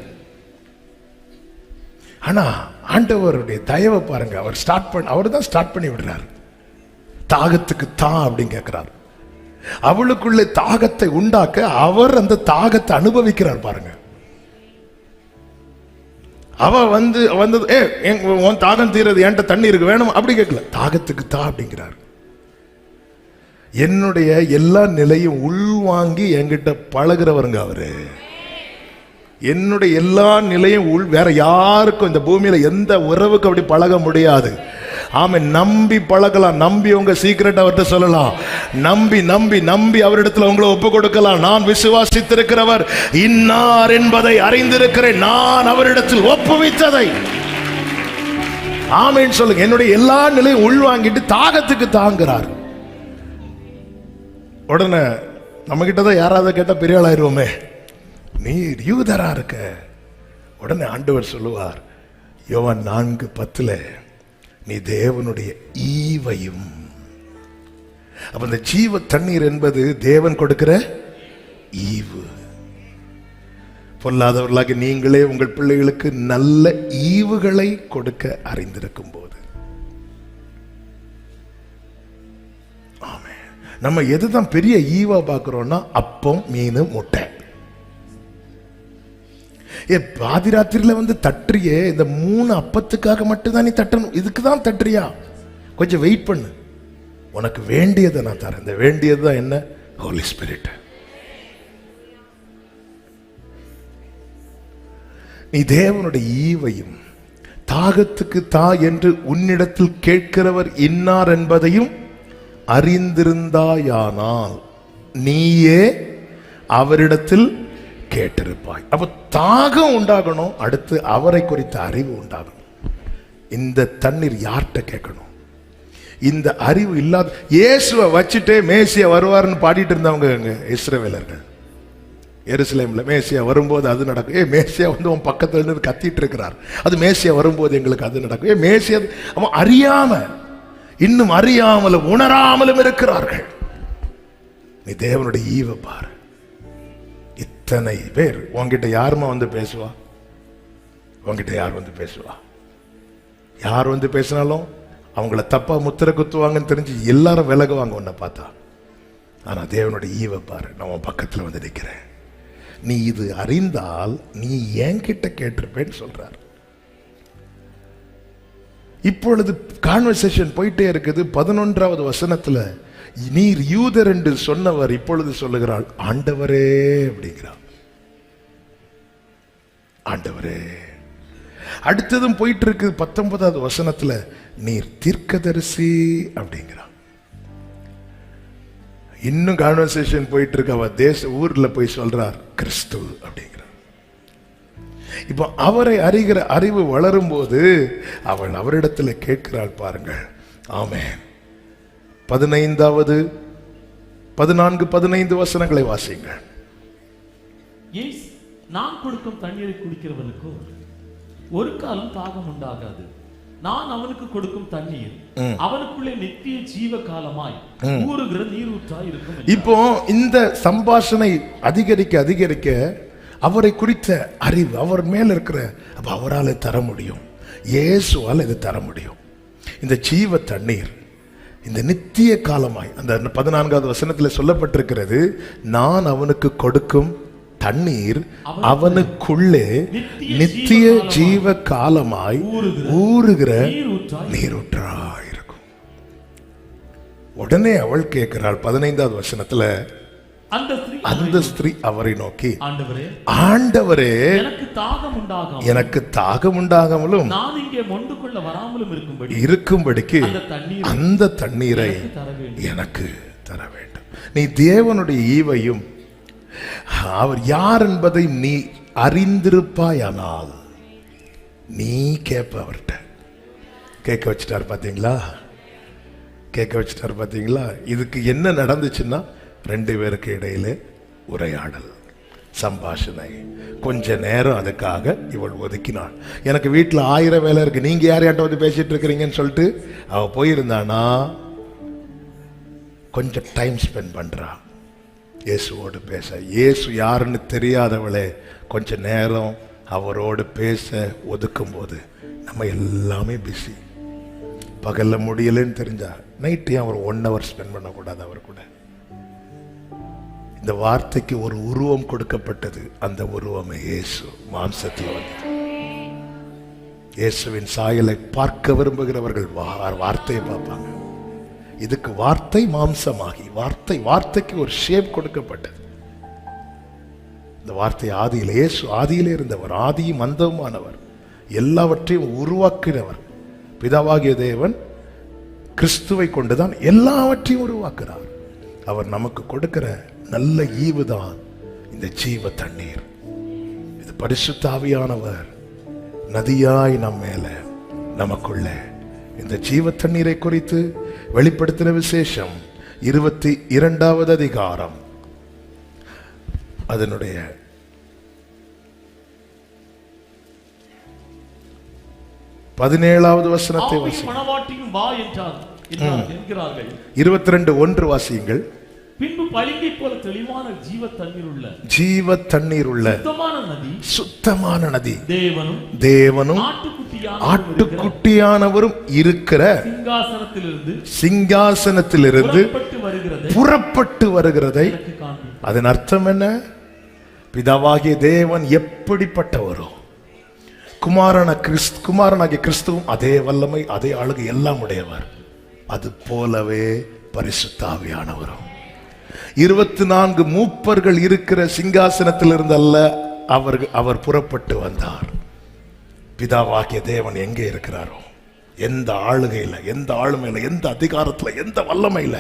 ஆனா ஆண்டவருடைய தயவை பாருங்க, அவர் தான் ஸ்டார்ட் பண்ணி விடுறாரு. தாகத்துக்கு தான் அப்படின்னு கேட்கிறார். அவளுக்குள்ள தாகத்தை உண்டாக்க அவர் அந்த தாகத்தை அனுபவிக்கிறார் பாருங்க. அவ வந்தது உன் தாகம் தீரது, என்கிட்ட தண்ணி இருக்கு வேணும் அப்படி கேட்கல, தாகத்துக்கு தான் அப்படிங்கிறார். என்னுடைய எல்லா நிலையும் உள்வாங்கி என்கிட்ட பழகிறவருங்க அவரு. என்னுடைய எல்லா நிலையும் வேற யாருக்கும் இந்த பூமியில எந்த உறவுக்கு அப்படி பழக முடியாது. ஆமா, நம்பி பழகலாம், நம்பி உங்க சீக்கிரட் அவர்கிட்ட சொல்லலாம், நம்பி நம்பி நம்பி அவரிடத்துல உங்களை ஒப்பு கொடுக்கலாம். நான் விசுவாசித்திருக்கிறவர் இன்னார் என்பதை அறிந்திருக்கிறேன், நான் அவரிடத்தில் ஒப்புவித்ததை. ஆமென் சொல்லுங்க. என்னுடைய எல்லா நிலையும் உள்வாங்கிட்டு தாகத்துக்கு தாங்குறார். உடனே நம்ம கிட்டதான் யாராவது கேட்டா பெரிய ஆளாயிருவோமே, நீ யூதரா இருக்க. உடனே ஆண்டவர் சொல்லுவார் யோவான் 4:10, நீ தேவனுடைய ஈவையும். அப்ப இந்த ஜீவ தண்ணீர் என்பது தேவன் கொடுக்கிற ஈவு. பொல்லாதவர்களாக நீங்களே உங்கள் பிள்ளைகளுக்கு நல்ல ஈவுகளை கொடுக்க அறிந்திருக்கும் போது, ஆமென். நம்ம எதுதான் பெரிய ஈவா பார்க்கிறோம்னா அப்பம், மீன், முட்டை. பாதி ராத்திரியில வந்து தட்டுறியே, இந்த 3 அப்பத்துக்காக மட்டும்தான் நீ தட்டணும், இதுக்கு தான் தட்டுறியா? கொஞ்சம் வெயிட் பண்ணு, உனக்கு வேண்டியதை நான் தரேன். இந்த வேண்டியது தான் என்ன? ஹோலி ஸ்பிரிட். நீ தேவனுடைய ஈவையும் தாகத்துக்கு தா என்று உன்னிடத்தில் கேட்கிறவர் இன்னார் என்பதையும் அறிந்திருந்தாயானால் நீயே அவரிடத்தில் கேட்டிருப்பாய். அப்ப தாகம் உண்டாகணும், அடுத்து அவரை குறித்த அறிவு உண்டாகணும். இந்த தண்ணீர் யார்கிட்ட கேட்கணும்? இந்த அறிவு இல்லாத இயேசுவை வச்சுட்டே மேசியா வருவார்னு பாடிட்டு இருந்தவங்க இஸ்ரவேலர்கள். எருசலேம்ல மேசியா வரும்போது அது நடக்கும். மேசியா வந்து உன் பக்கத்துல இருந்து கத்திட்டு இருக்கிறார், அது மேசியா வரும்போது எங்களுக்கு அது நடக்கும். மேசியா அவன் அறியாம, இன்னும் அறியாமலும் உணராமலும் இருக்கிறார்கள். நீ தேவனுடைய ஈவை பாரு. இத்தனை பேர் உன்கிட்ட யாருமா வந்து பேசுவா? உன்கிட்ட யார் வந்து பேசுவா? யார் வந்து பேசினாலும் அவங்கள தப்பா முத்திர குத்துவாங்கன்னு தெரிஞ்சு எல்லாரும் விலகுவாங்க உன்னை பார்த்தா. ஆனா தேவனுடைய ஈவை பாரு, நான் உன் பக்கத்துல வந்து நிற்கிறேன், நீ இது அறிந்தால் நீ என்கிட்ட கேட்டிருப்பேன்னு சொல்றார். இப்பொழுது கான்வர்சேஷன் போயிட்டே இருக்குது. 11வது வசனத்துல நீர் யூதர் என்று சொன்னவர் இப்பொழுது சொல்லுகிறாள் ஆண்டவரே அப்படிங்கிறார். ஆண்டவரே. அடுத்ததும் போயிட்டு இருக்கு 19வது வசனத்துல நீர் தீர்க்கதரிசி அப்படிங்கிறார். இன்னும் கான்வர்சேஷன் போயிட்டு இருக்கு. அவ ஊர்ல போய் சொல்றார் கிறிஸ்து அப்படிங்கிறார். இப்போ அவரை அறிகிற அறிவு வளரும் போது அவள் அவரிடத்துல கேட்கிறாள் பாருங்கள். ஆமென். 14, 15 வசனங்களை வாசிங்கள்.
நான் கொடுக்கும் தண்ணீரை குடிக்கிறவனுக்கோ ஒரு காலம் தாகம் உண்டாகாது. நான் அவனுக்கு கொடுக்கும் தண்ணீர் அவனுக்குள்ளே நித்திய ஜீவ காலமாய் ஊறுகிற நீரூற்றாய் இருக்கும்.
இப்போ இந்த சம்பாஷணை அதிகரிக்க அதிகரிக்க அவரை குறித்த அறிவு அவர் மேல இருக்கிற, அப்ப அவரால் தர முடியும், இயேசுவால் இது தர முடியும். இந்த ஜீவ தண்ணீர் இந்த நித்திய காலமாய், அந்த 14வது வசனத்தில் சொல்லப்பட்டிருக்கிறது, நான் அவனுக்கு கொடுக்கும் தண்ணீர் அவனுக்குள்ளே நித்திய ஜீவ காலமாய் ஊறுகிற நீரூற்றாய் இருக்கும். உடனே அவள் கேட்கிறாள் 15வது வசனத்துல, அந்த ஸ்திரீ அவரை நோக்கி ஆண்டவரே எனக்கு தாகம் உண்டாகாமலும்
நான் இங்கே மொண்டு கொள்ள வராமலும்
இருக்கும்படிக்கு அந்த தண்ணீரை எனக்கு தர வேண்டும். நீ தேவனுடைய ஈவையும் அவர் யார் என்பதை நீ அறிந்திருப்பாயானால் நீ கேட்ப. அவர்கிட்ட கேட்க வச்சுட்டார் பாத்தீங்களா? கேட்க வச்சுட்டார் பாத்தீங்களா? இதுக்கு என்ன நடந்துச்சுன்னா 2 பேருக்கு இடையில உரையாடல், சம்பாஷணை. கொஞ்ச நேரம் அதுக்காக இவள் ஒதுக்கினாள். எனக்கு வீட்டில் 1000 வேலை இருக்கு, நீங்க யார்கிட்ட வந்து பேசிட்டு இருக்கிறீங்கன்னு சொல்லிட்டு அவ போயிருந்தானா கொஞ்சம் டைம் ஸ்பெண்ட் பண்றா இயேசுவோடு பேச. இயேசு யாருன்னு தெரியாதவளே கொஞ்ச நேரம் அவரோடு பேச ஒதுக்கும் போது நம்ம எல்லாமே பிஸி. பகல்ல முடியலன்னு தெரிஞ்சா நைட்டு அவர் 1 hour ஸ்பெண்ட் பண்ணக்கூடாது அவர் கூட? இந்த வார்த்தைக்கு ஒரு உருவம் கொடுக்கப்பட்டது. அந்த உருவமே இயேசு மாம்சத்தில் வந்தது. இயேசுவின் சாயலை பார்க்க விரும்புகிறவர்கள் வார்த்தையை பார்ப்பாங்க. இதுக்கு வார்த்தை மாம்சமாகி வார்த்தைக்கு ஒரு ஷேப் கொடுக்கப்பட்டது. இந்த வார்த்தை ஆதியிலே, இயேசு ஆதியிலே இருந்தவர், ஆதியும் அந்தவுமானவர், எல்லாவற்றையும் உருவாக்கினவர். பிதாவாகிய தேவன் கிறிஸ்துவை கொண்டுதான் எல்லாவற்றையும் உருவாக்குறார். அவர் நமக்கு கொடுக்கிற நல்ல ஈவுதான் இந்த ஜீவ தண்ணீர். இது பரிசுத்த ஆவியானவர் நதியாய் நம் மேல நமக்குள்ள இந்த ஜீவ தண்ணீரை குறித்து வெளிப்படுத்தின விசேஷம் 22வது அதிகாரம் அதனுடைய 17வது வசனத்தை
மணவாட்டியும் வா என்கிறார்கள்.
22:1 வாசியுங்கள்.
பின்பு பளிங்கை போல தெளிவான
ஜீவ தண்ணீர் உள்ள சுத்தமான நதி தேவனும் ஆட்டுக்குட்டியானவரும் இருக்கிற சிங்காசனத்திலிருந்து புறப்பட்டு வருகிறதை. அதன் அர்த்தம் என்ன? பிதாவாகிய தேவன் எப்படிப்பட்டவரோ, குமாரனாகிய கிறிஸ்துவும் அதே வல்லமை, அதே அழகு எல்லாம் உடையவர். அது போலவே பரிசுத்த ஆவியானவரும் 24 மூப்பர்கள் இருக்கிற சிங்காசனத்திலிருந்து அல்ல அவர் புறப்பட்டு வந்தார். பிதாவாகிய தேவன் எங்கே இருக்கிறாரோ, எந்த ஆளுகையில, எந்த ஆளுமையில, எந்த அதிகாரத்துல, எந்த வல்லமையில,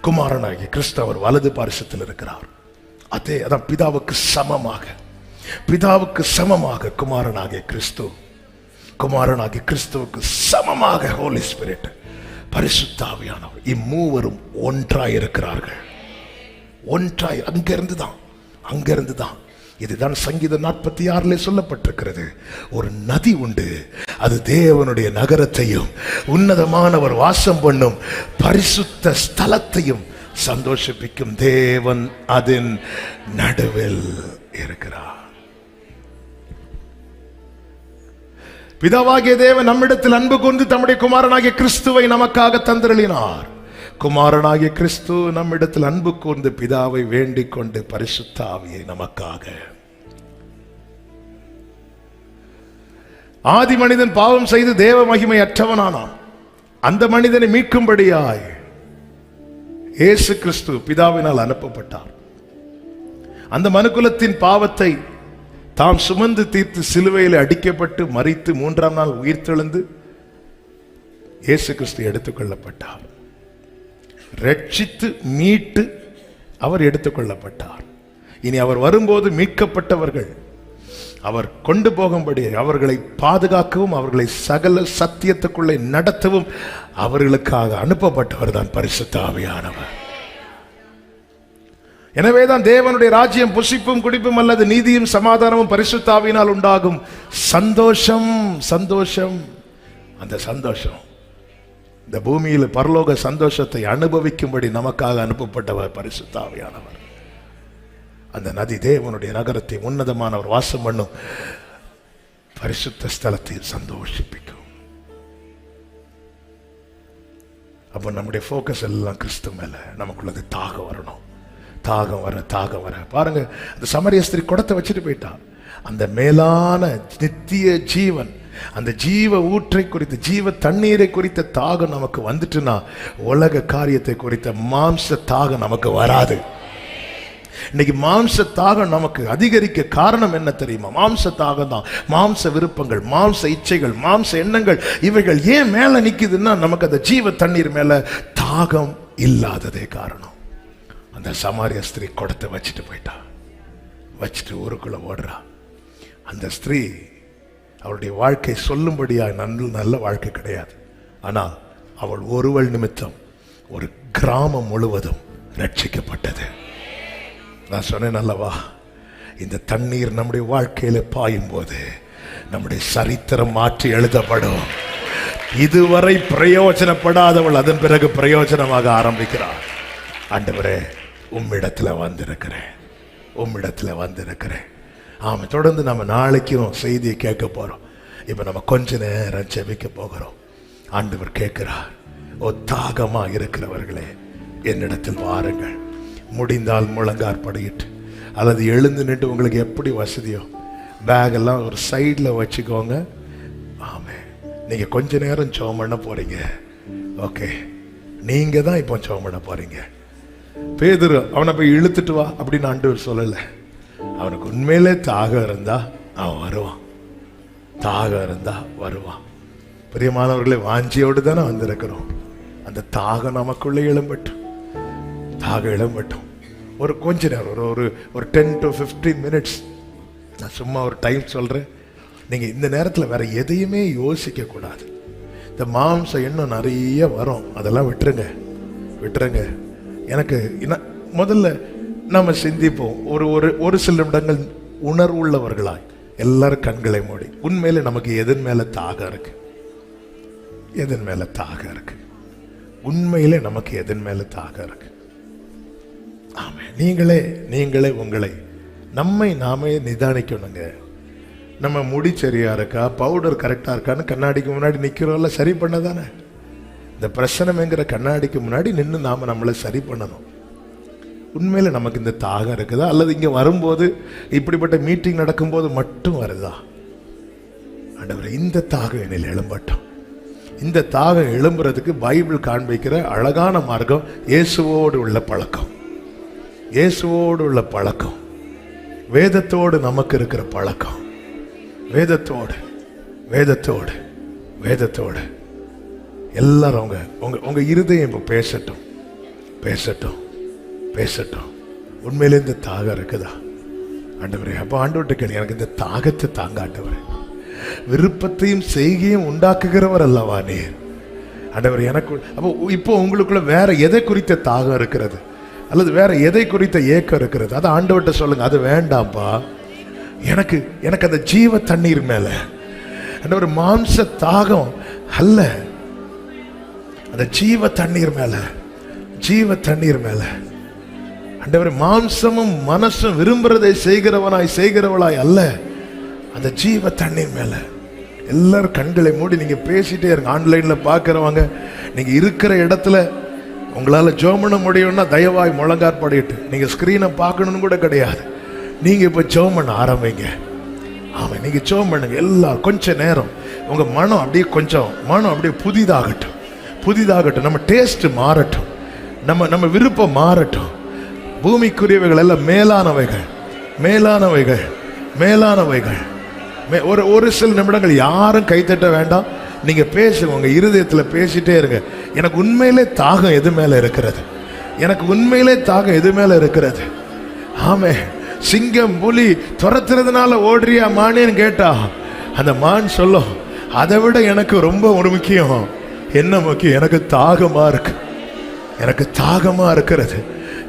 குமாரனாகிய கிறிஸ்து அவர் வலது பாரிசத்தில் இருக்கிறார். அதான் பிதாவுக்கு சமமாக குமாரனாகிய கிறிஸ்துவுக்கு சமமாக ஹோலி ஸ்பிரிட், பரிசுத்த ஆவியானவர், இம்மூவரும் ஒன்றாய் இருக்கிறார்கள். ஒன்றாய் அங்கிருந்து தான். இதுதான் சங்கீதம் 46 சொல்லப்பட்டிருக்கிறது. ஒரு நதி உண்டு, அது தேவனுடைய நகரத்தையும் உன்னதமானவர் வாசம் பண்ணும் பரிசுத்த ஸ்தலத்தையும் சந்தோஷிப்பிக்கும். தேவன் அதன் நடுவில் இருக்கிறார். பிதாவாகிய தேவன் நம்மிடத்தில் அன்பு கூர்ந்து தம்முடைய குமாரனாகிய கிறிஸ்துவை நமக்காக தந்தருளினார். குமாரனாகிய கிறிஸ்து நம்மிடத்தில் அன்பு கூர்ந்து பிதாவை வேண்டிக் கொண்டு பரிசுத்த ஆவியை நமக்காக. ஆதி மனிதன் பாவம் செய்து தேவ மகிமை அற்றவனானான். அந்த மனிதனை மீட்கும்படியாய் இயேசு கிறிஸ்து பிதாவினால் அனுப்பப்பட்டார். அந்த மனுக்குலத்தின் பாவத்தை தாம் சுமந்து தீர்த்து சிலுவையில் அடிக்கப்பட்டு மரித்து 3ஆம் நாள் உயிர்த்தெழுந்து இயேசு கிறிஸ்து எடுத்துக்கொள்ளப்பட்டார். ரட்சித்து மீட்டு அவர் எடுத்துக்கொள்ளப்பட்டார். இனி அவர் வரும்போது மீட்கப்பட்டவர்கள் அவர் கொண்டு போகும்படி, அவர்களை பாதுகாக்கவும், அவர்களை சகல சத்தியத்துக்குள்ளே நடத்தவும் அவர்களுக்காக அனுப்பப்பட்டவர் தான் பரிசுத்த ஆவியானவர். எனவேதான் தேவனுடைய ராஜ்யம் புசிப்பும் குடிப்பும் அல்லது நீதியும் சமாதானமும் பரிசுத்த ஆவியினால் உண்டாகும் சந்தோஷம். அந்த சந்தோஷம் இந்த பூமியில் பரலோக சந்தோஷத்தை அனுபவிக்கும்படி நமக்காக அனுப்பப்பட்டவர் பரிசுத்த ஆவியானவர். அந்த நதி தேவனுடைய நகரத்தை உன்னதமானவர் வாசம் பண்ணும் பரிசுத்த ஸ்தலத்தில் சந்தோஷிப்பிக்கும். அப்ப நம்முடைய போக்கஸ் எல்லாம் கிறிஸ்து மேல. நமக்குள்ளது தாகம் வரணும். தாகம் வர பாருங்க, அந்த சமரிய ஸ்திரீ குடத்தை வச்சுட்டு போயிட்டான். அந்த மேலான நித்திய ஜீவன், அந்த ஜீவ ஊற்றை குறித்து, ஜீவ தண்ணீரை குறித்த தாகம் நமக்கு வந்துட்டுனா உலக காரியத்தை குறித்த மாம்ச தாகம் நமக்கு வராது. இன்னைக்கு மாம்ச தாகம் நமக்கு அதிகரிக்க காரணம் என்ன தெரியுமா? மாம்ச தாகம் தான். மாம்ச விருப்பங்கள், மாம்ச இச்சைகள், மாம்ச எண்ணங்கள், இவைகள் ஏன் மேல நிக்குதுன்னா நமக்கு அந்த ஜீவ தண்ணீர் மேல தாகம் இல்லாததே காரணம். அந்த சமாரிய ஸ்திரீ குடத்தை வச்சுட்டு போயிட்டா, வச்சுட்டு ஊருக்குள்ள ஓடுறா. அந்த ஸ்திரீ அவளுடைய வாழ்க்கை சொல்லும்படியா நல்ல வாழ்க்கை கிடையாது. ஆனால் அவள் ஒருவள் நிமித்தம் ஒரு கிராமம் முழுவதும் ரட்சிக்கப்பட்டது. நான் சொன்னேன் அல்லவா, இந்த தண்ணீர் நம்முடைய வாழ்க்கையில பாயும் போது நம்முடைய சரித்திரம் மாற்றி எழுதப்படும். இதுவரை பிரயோஜனப்படாதவள் அதன் பிறகு பிரயோஜனமாக ஆரம்பிக்கிறார். ஆண்டவரே, உம்மிடத்துல வந்திருக்கிறேன். ஆமா, தொடர்ந்து நம்ம நாளைக்கும் செய்தியை கேட்க போறோம். இப்ப நம்ம கொஞ்ச நேரம் ஜெபிக்க போகிறோம். ஆண்டவர் கேட்கிறார், ஓ தாகமா இருக்கிறவர்களே என்னிடத்தில் வாருங்கள். முடிந்தால் முழங்கார் படியிட்டு அல்லது எழுந்து நின்று உங்களுக்கு எப்படி வசதியோ பேக் எல்லாம் ஒரு சைடில் வச்சுக்கோங்க. ஆமே, நீங்க கொஞ்ச நேரம் ஜெபம் பண்ண போறீங்க. ஓகே, நீங்க தான் இப்போ ஜெபம் பண்ண போறீங்க. பேதுரு அவனை போய் இழுத்துட்டு வா அப்படின்னு ஆண்டவர் சொல்லலை. அவனுக்கு உண்மையிலே தாகம் இருந்தா அவன் வருவான். தாகம் இருந்தா வருவான். பிரியமானவர்களே, வாஞ்சியோடு தானே வந்திருக்கிறோம். அந்த தாகம் நமக்குள்ளே எழும்பட்டும். தாகம் எழும்பட்டும். ஒரு கொஞ்ச நேரம், ஒரு 10 to 15 minutes நான் சும்மா ஒரு டைம் சொல்றேன். நீங்க இந்த நேரத்தில் வேற எதையுமே யோசிக்க கூடாது. இந்த மாம்சம் இன்னும் நிறைய வரும், அதெல்லாம் விட்டுருங்க. எனக்கு முதல்ல நம்ம சிந்திப்போம். ஒரு சில நிமிடங்கள் உணர்வுள்ளவர்களாய் எல்லாரும் கண்களை மூடி, உண்மையில நமக்கு எதன் மேல தாகம் இருக்கு? எதன் மேல தாகம் இருக்கு? உண்மையிலே நமக்கு எதன் மேல தாகம் இருக்கு? ஆமே, நீங்களே உங்களை நாமே நிதானிக்கணுங்க. நம்ம முடி சரியா இருக்கா, பவுடர் கரெக்டா இருக்கான்னு கண்ணாடிக்கு முன்னாடி நிக்கிறோம்ல, சரி பண்ணதானே. இந்த பிரச்சனைங்கிற கண்ணாடிக்கு முன்னாடி நின்று நாம நம்மளை சரி பண்ணணும். உண்மையில நமக்கு இந்த தாகம் இருக்குதா, அல்லது இங்க வரும்போது இப்படிப்பட்ட மீட்டிங் நடக்கும்போது மட்டும் வருதா? ஆண்டவரே, இந்த தாகம் என்னில் எழும்பட்டும். இந்த தாகம் எழும்புறதுக்கு பைபிள் காண்பிக்கிற அழகான மார்க்கம் இயேசுவோடு உள்ள பழக்கம். இயேசுவோடு உள்ள பழக்கம், வேதத்தோடு நமக்கு இருக்கிற பழக்கம். வேதத்தோடு எல்லாரும் உங்க இருதயம் இப்ப பேசட்டும். உண்மையிலே இந்த தாகம் இருக்குதா? ஆண்டவரே, அப்ப ஆண்டவர்கிட்ட கேளு, எனக்கு இந்த தாகத்தை தாங்க ஆண்டவரே. விருப்பத்தையும் செய்கையும் உண்டாக்குகிறவர் அல்லவா நீர்? ஆண்டவரே, எனக்கு அப்போ இப்போ உங்களுக்குள்ள வேற எதை குறித்த தாகம் இருக்கிறது, அல்லது வேற எதை குறித்த ஏக்கம் இருக்கிறது? அதை ஆண்டவர்கிட்ட சொல்லுங்க. அது வேண்டாம்ப்பா, எனக்கு அந்த ஜீவ தண்ணீர் மேல, ஆண்டவர், மாம்ச தாகம் அல்ல, அந்த ஜீவ தண்ணீர் மேல ஆண்டவர், மாம்சமும் மனசும் விரும்புறதை செய்கிறவளாய் அல்ல, அந்த ஜீவ தண்ணீர் மேல. எல்லாரும் கண்களை மூடி நீங்க பேசிட்டே இருங்க. ஆன்லைன்ல பாக்குறவங்க, நீங்க இருக்கிற இடத்துல உங்களால ஜெபம் பண்ண முடியும்னா தயவாய் முழங்காற்படிட்டு. நீங்க ஸ்கிரீனை பார்க்கணும்னு கூட கிடையாது, நீங்க இப்ப ஜெபம் பண்ண ஆரம்பிங்க. ஆமா, நீங்க ஜெபம் பண்ணுங்க. எல்லாரும் கொஞ்ச நேரம் உங்க மனம் அப்படியே புதிதாகட்டும். நம்ம டேஸ்ட் மாறட்டும், நம்ம விருப்பம் மாறட்டும். பூமிக்குரியவைகள் எல்லாம் மேலானவைகள். ஒரு சில நிமிடங்கள் யாரும் கைத்தட்ட வேண்டாம். நீங்க பேசுங்க, உங்க இருதயத்தில் பேசிட்டே இருங்க. எனக்கு உண்மையிலே தாகம் எது மேல இருக்கிறது? ஆமே, சிங்கம் புலி துரத்துறதுனால ஓடுறியா மானேன்னு கேட்டா அந்த மான் சொல்லும், அதை விட எனக்கு ரொம்ப ஒரு முக்கியம். என்ன முக்கியம்? எனக்கு தாகமா இருக்கிறது.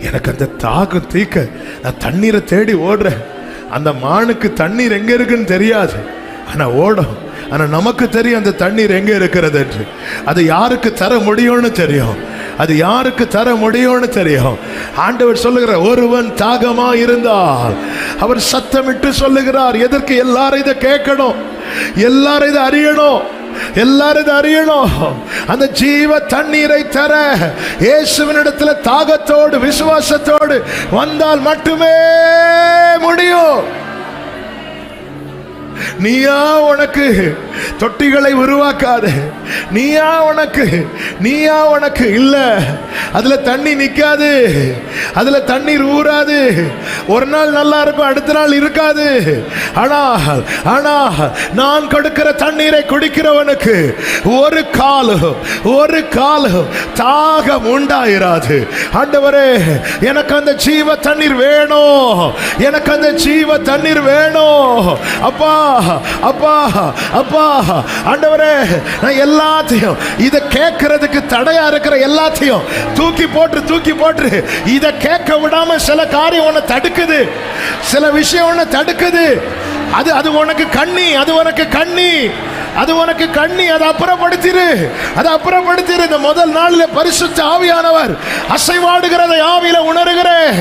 எனக்கு அந்த தாகம் தீக்க நான் தண்ணீரை தேடி ஓடுறேன். அந்த மானுக்கு தண்ணீர் எங்க இருக்குன்னு தெரியாது, ஆனா ஓடும். ஆனா நமக்கு தெரியும் அந்த தண்ணீர் எங்க இருக்கிறது என்று. அது யாருக்கு தர முடியும்னு தெரியும். ஆண்டவர் சொல்லுகிற, ஒருவன் தாகமா இருந்தால் அவர் சத்தமிட்டு சொல்லுகிறார். எதற்கு? எல்லாரும் இதை கேட்கணும், எல்லாரும் இதை அறியணும். அந்த ஜீவ தண்ணீரை தர இயேசுவினிடத்துல தாகத்தோடு விசுவாசத்தோடு வந்தால் மட்டுமே முடியும். நீயா உனக்கு தொட்டிகளை உருவாக்காத, நீயா உனக்கு இல்ல, அதுல தண்ணி நிக்காது, அதுல தண்ணீர் ஊறாது. ஒரு நாள் நல்லா இருக்கும், அடுத்த நாள் இருக்காது. ஆனா நான் கொடுக்கிற தண்ணீரை குடிக்கிறவனுக்கு ஒரு காலம் தாகம் உண்டாயிராது. ஆண்டவரே, எனக்கு அந்த ஜீவ தண்ணீர் வேணும். அப்பா ஆண்டவரே, நான் எல்லாத்தையும் இதை கேட்கறதுக்கு தடையா இருக்கிற எல்லாத்தையும் தூக்கி போட்டு இதை கேட்க விடாம சில காரியம் உன்னை தடுக்குது, சில விஷயம் உன்னை தடுக்குது. அது உனக்கு கண்ணி, அதை அப்புறப்படுத்திரு. இந்த முதல் நாளில் பரிசுத்த ஆவியானவர் அசைவாடுகிறதை ஆவியில உணர்கிறேன்.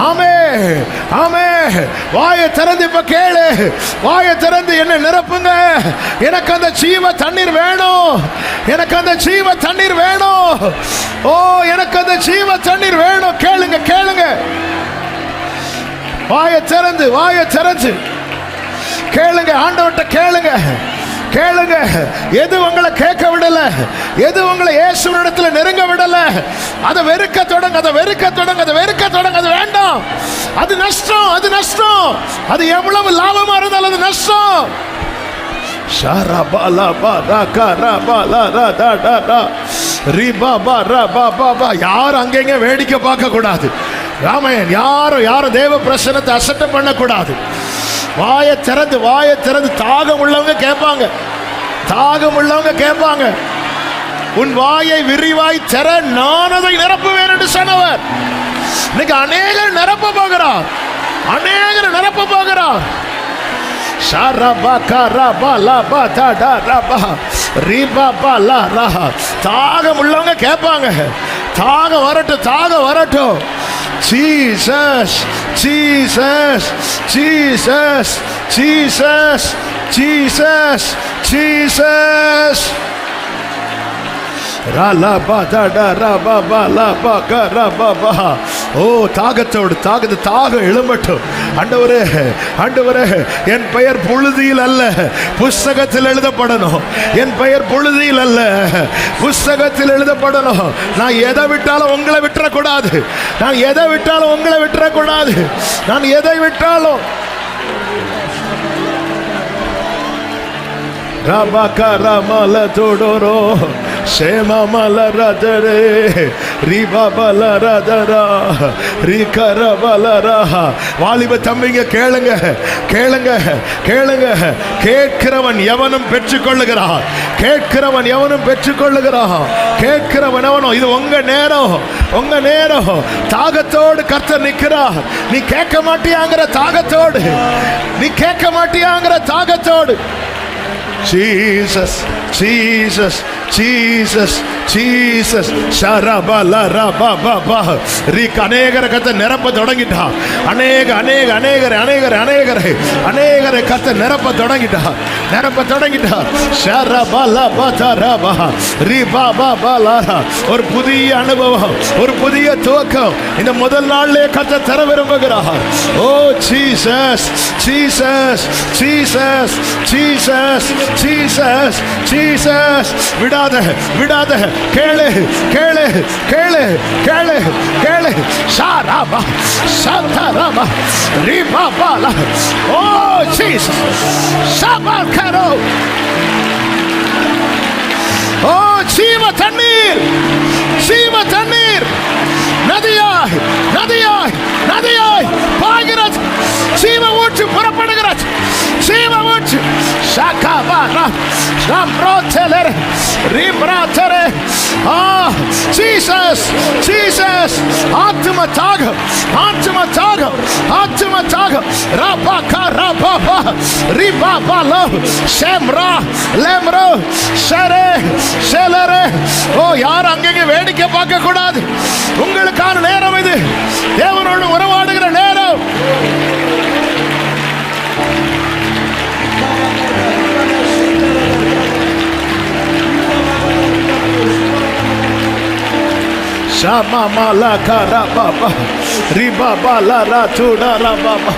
ஆமே. வாயை திறந்து இப்ப கேளு, வாயை திறந்து என்ன நிரப்புங்க. எனக்கு அந்த ஜீவ தண்ணீர் வேணும். ஓ, எனக்கு அந்த ஜீவ தண்ணீர் வேணும். கேளுங்க. வாயை திறந்து கேளுங்க. ஆண்டவர்கிட்ட கேளுங்க. கேளுங்க. எது உங்களை கேட்க விடல, எது உங்களை இயேசுவினிடத்தில் நெருங்க விடல, அதை வெறுக்க தொடங்க, அதை வெறுக்க தொடங்க, அதை வெறுக்க தொடங்க. அது வேண்டாம், அது நஷ்டம், அது நஷ்டம். அது எவ்வளவு லாபமா இருந்தாலும் அது நஷ்டம். யாரும் அங்கங்க வேடிக்கை பார்க்க கூடாது. ராமன் யாரும் தேவ பிரசன்னத்தை அசட்டை பண்ண கூடாது. வாயை திறந்து தாகம் உள்ளவங்க கேட்பாங்க, தாகம் உள்ளவங்க கேட்பாங்க. உன் வாயை விரிவாய் திற, நான் அதை நிரப்புவேன் என்று சொன்னவர். இன்னைக்கு அநேகர் நிரப்ப போகிறார், அநேகர் நிரப்ப போகிறார். தாகம் உள்ளவங்க கேட்பாங்க, தாகம் வரட்டும், தாகம் வரட்டும். Jesus Jesus Jesus Jesus Jesus Jesus. ஓ தாகத்தோடு தாகம் எழும்பட்டும். ஆண்டவரே, ஆண்டவரே, என் பெயர் புழுதியில் அல்ல புஸ்தகத்தில் எழுதப்படணும். என் பெயர் புழுதியில் அல்ல புஸ்தகத்தில் எழுதப்படணும். நான் எதை விட்டாலும் உங்களை விட்டுறக்கூடாது, நான் எதை விட்டாலும் உங்களை விட்டுறக்கூடாது, நான் எதை விட்டாலும். ரபகரமல தோடோரோ சேமமல ரதரே ரிபபல ரதரா ரிகரபலரா. வாலிப தம்பிங்க கேளுங்க, கேளுங்க, கேளுங்க. கேட்கிறவன் எவனும் பெற்றுக்கொள்ளுகிறான், கேட்கிறவன் எவனும் பெற்றுக்கொள்ளுகிறான், கேட்கிறவன் எவனும். இது உங்க நேரம், உங்க நேரம். தாகத்தோடு கர்த்தர் நிற்கிறார். நீ கேட்க மாட்டியாங்கிற தாகத்தோடு, நீ கேட்க மாட்டியாங்கிற தாகத்தோடு. Jesus, Jesus, Jesus, Jesus. ஷரபலரபபப. அநேகரை கர்த்தர் நிரப்ப தொடங்கிட்டா. அநேகரை கர்த்தர் நிரப்ப தொடங்கிட்டா, நிரப்ப தொடங்கிட்டா. ஷரபலபதரப ரிபபபலர. ஒரு புதிய அனுபவம், ஒரு புதிய துவக்கம் இந்த முதல் நாளிலே கர்த்தர் தர விரும்புகிறார். ஓ Jesus Jesus Jesus Jesus Jesus Jesus. விடாத விடாத. கேளு கேளு கேளு கேளு கேளு. ஷாராபா சந்தரபா ரிபாபாலா. ஓ ஜீசஸ் ஷாபால்கரோ. ஓ ஜீவ தண்ணீர், ஜீவ தண்ணீர் நதியாய் நதியாய் நதியாய் பாய்கிறது. ஜீவ ஊற்று புறப்படுகிறது, ஜீவ ஊற்று. ஷாகாபாரா ராம்ரோதலர் ரிம்ராதரே. ஆ ஜீசஸ் ஜீசஸ். ஆத்ம தாகம், ஆத்ம தாகம், ஆத்ம தாகம். ராபாகா ராபாபா ரிபாபாலோ ஷெம்ரா லெம்ரோ ஷரே ஷெலரே. ஓ யாரும் அங்கங்க வேடிக்கை பார்க்க கூடாது. உங்களுக்கான நேரம் இது, தேவனோடு உறவாடுகிற நேரம். ஷாமாலா கரபாபா ரிபாபாலா ராதுடரபாபா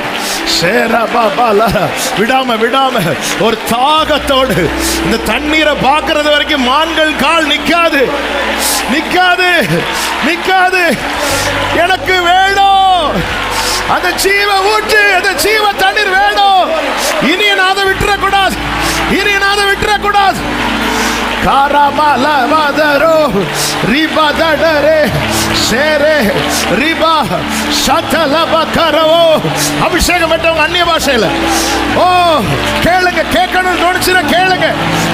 ஷேரபாபாலா. விடாம விடாம ஒரு தாகத்தோடு இந்த தண்ணீரை பார்க்கறது வரைக்கும் மான்கள் கால் நிக்காது, நிக்காது, நிக்காது. எனக்கு வேணும் அந்த ஜீவ ஊற்று, அந்த ஜீவ தண்ணீர் வேணும். இனி நான் அதை விட்டுறக்கூடாது, இனி நான் அதை விட்டுறக்கூடாது. காராமலவதரோ ரிபதடரே ஷேரே ரிபா ஷதலபகரவோ. அபிஷேகம் பெற்றவங்க அந்நிய பாஷையில ஓ கேளுங்க. கேட்கணும்னு தோணுச்சுன்னா கேளுங்க.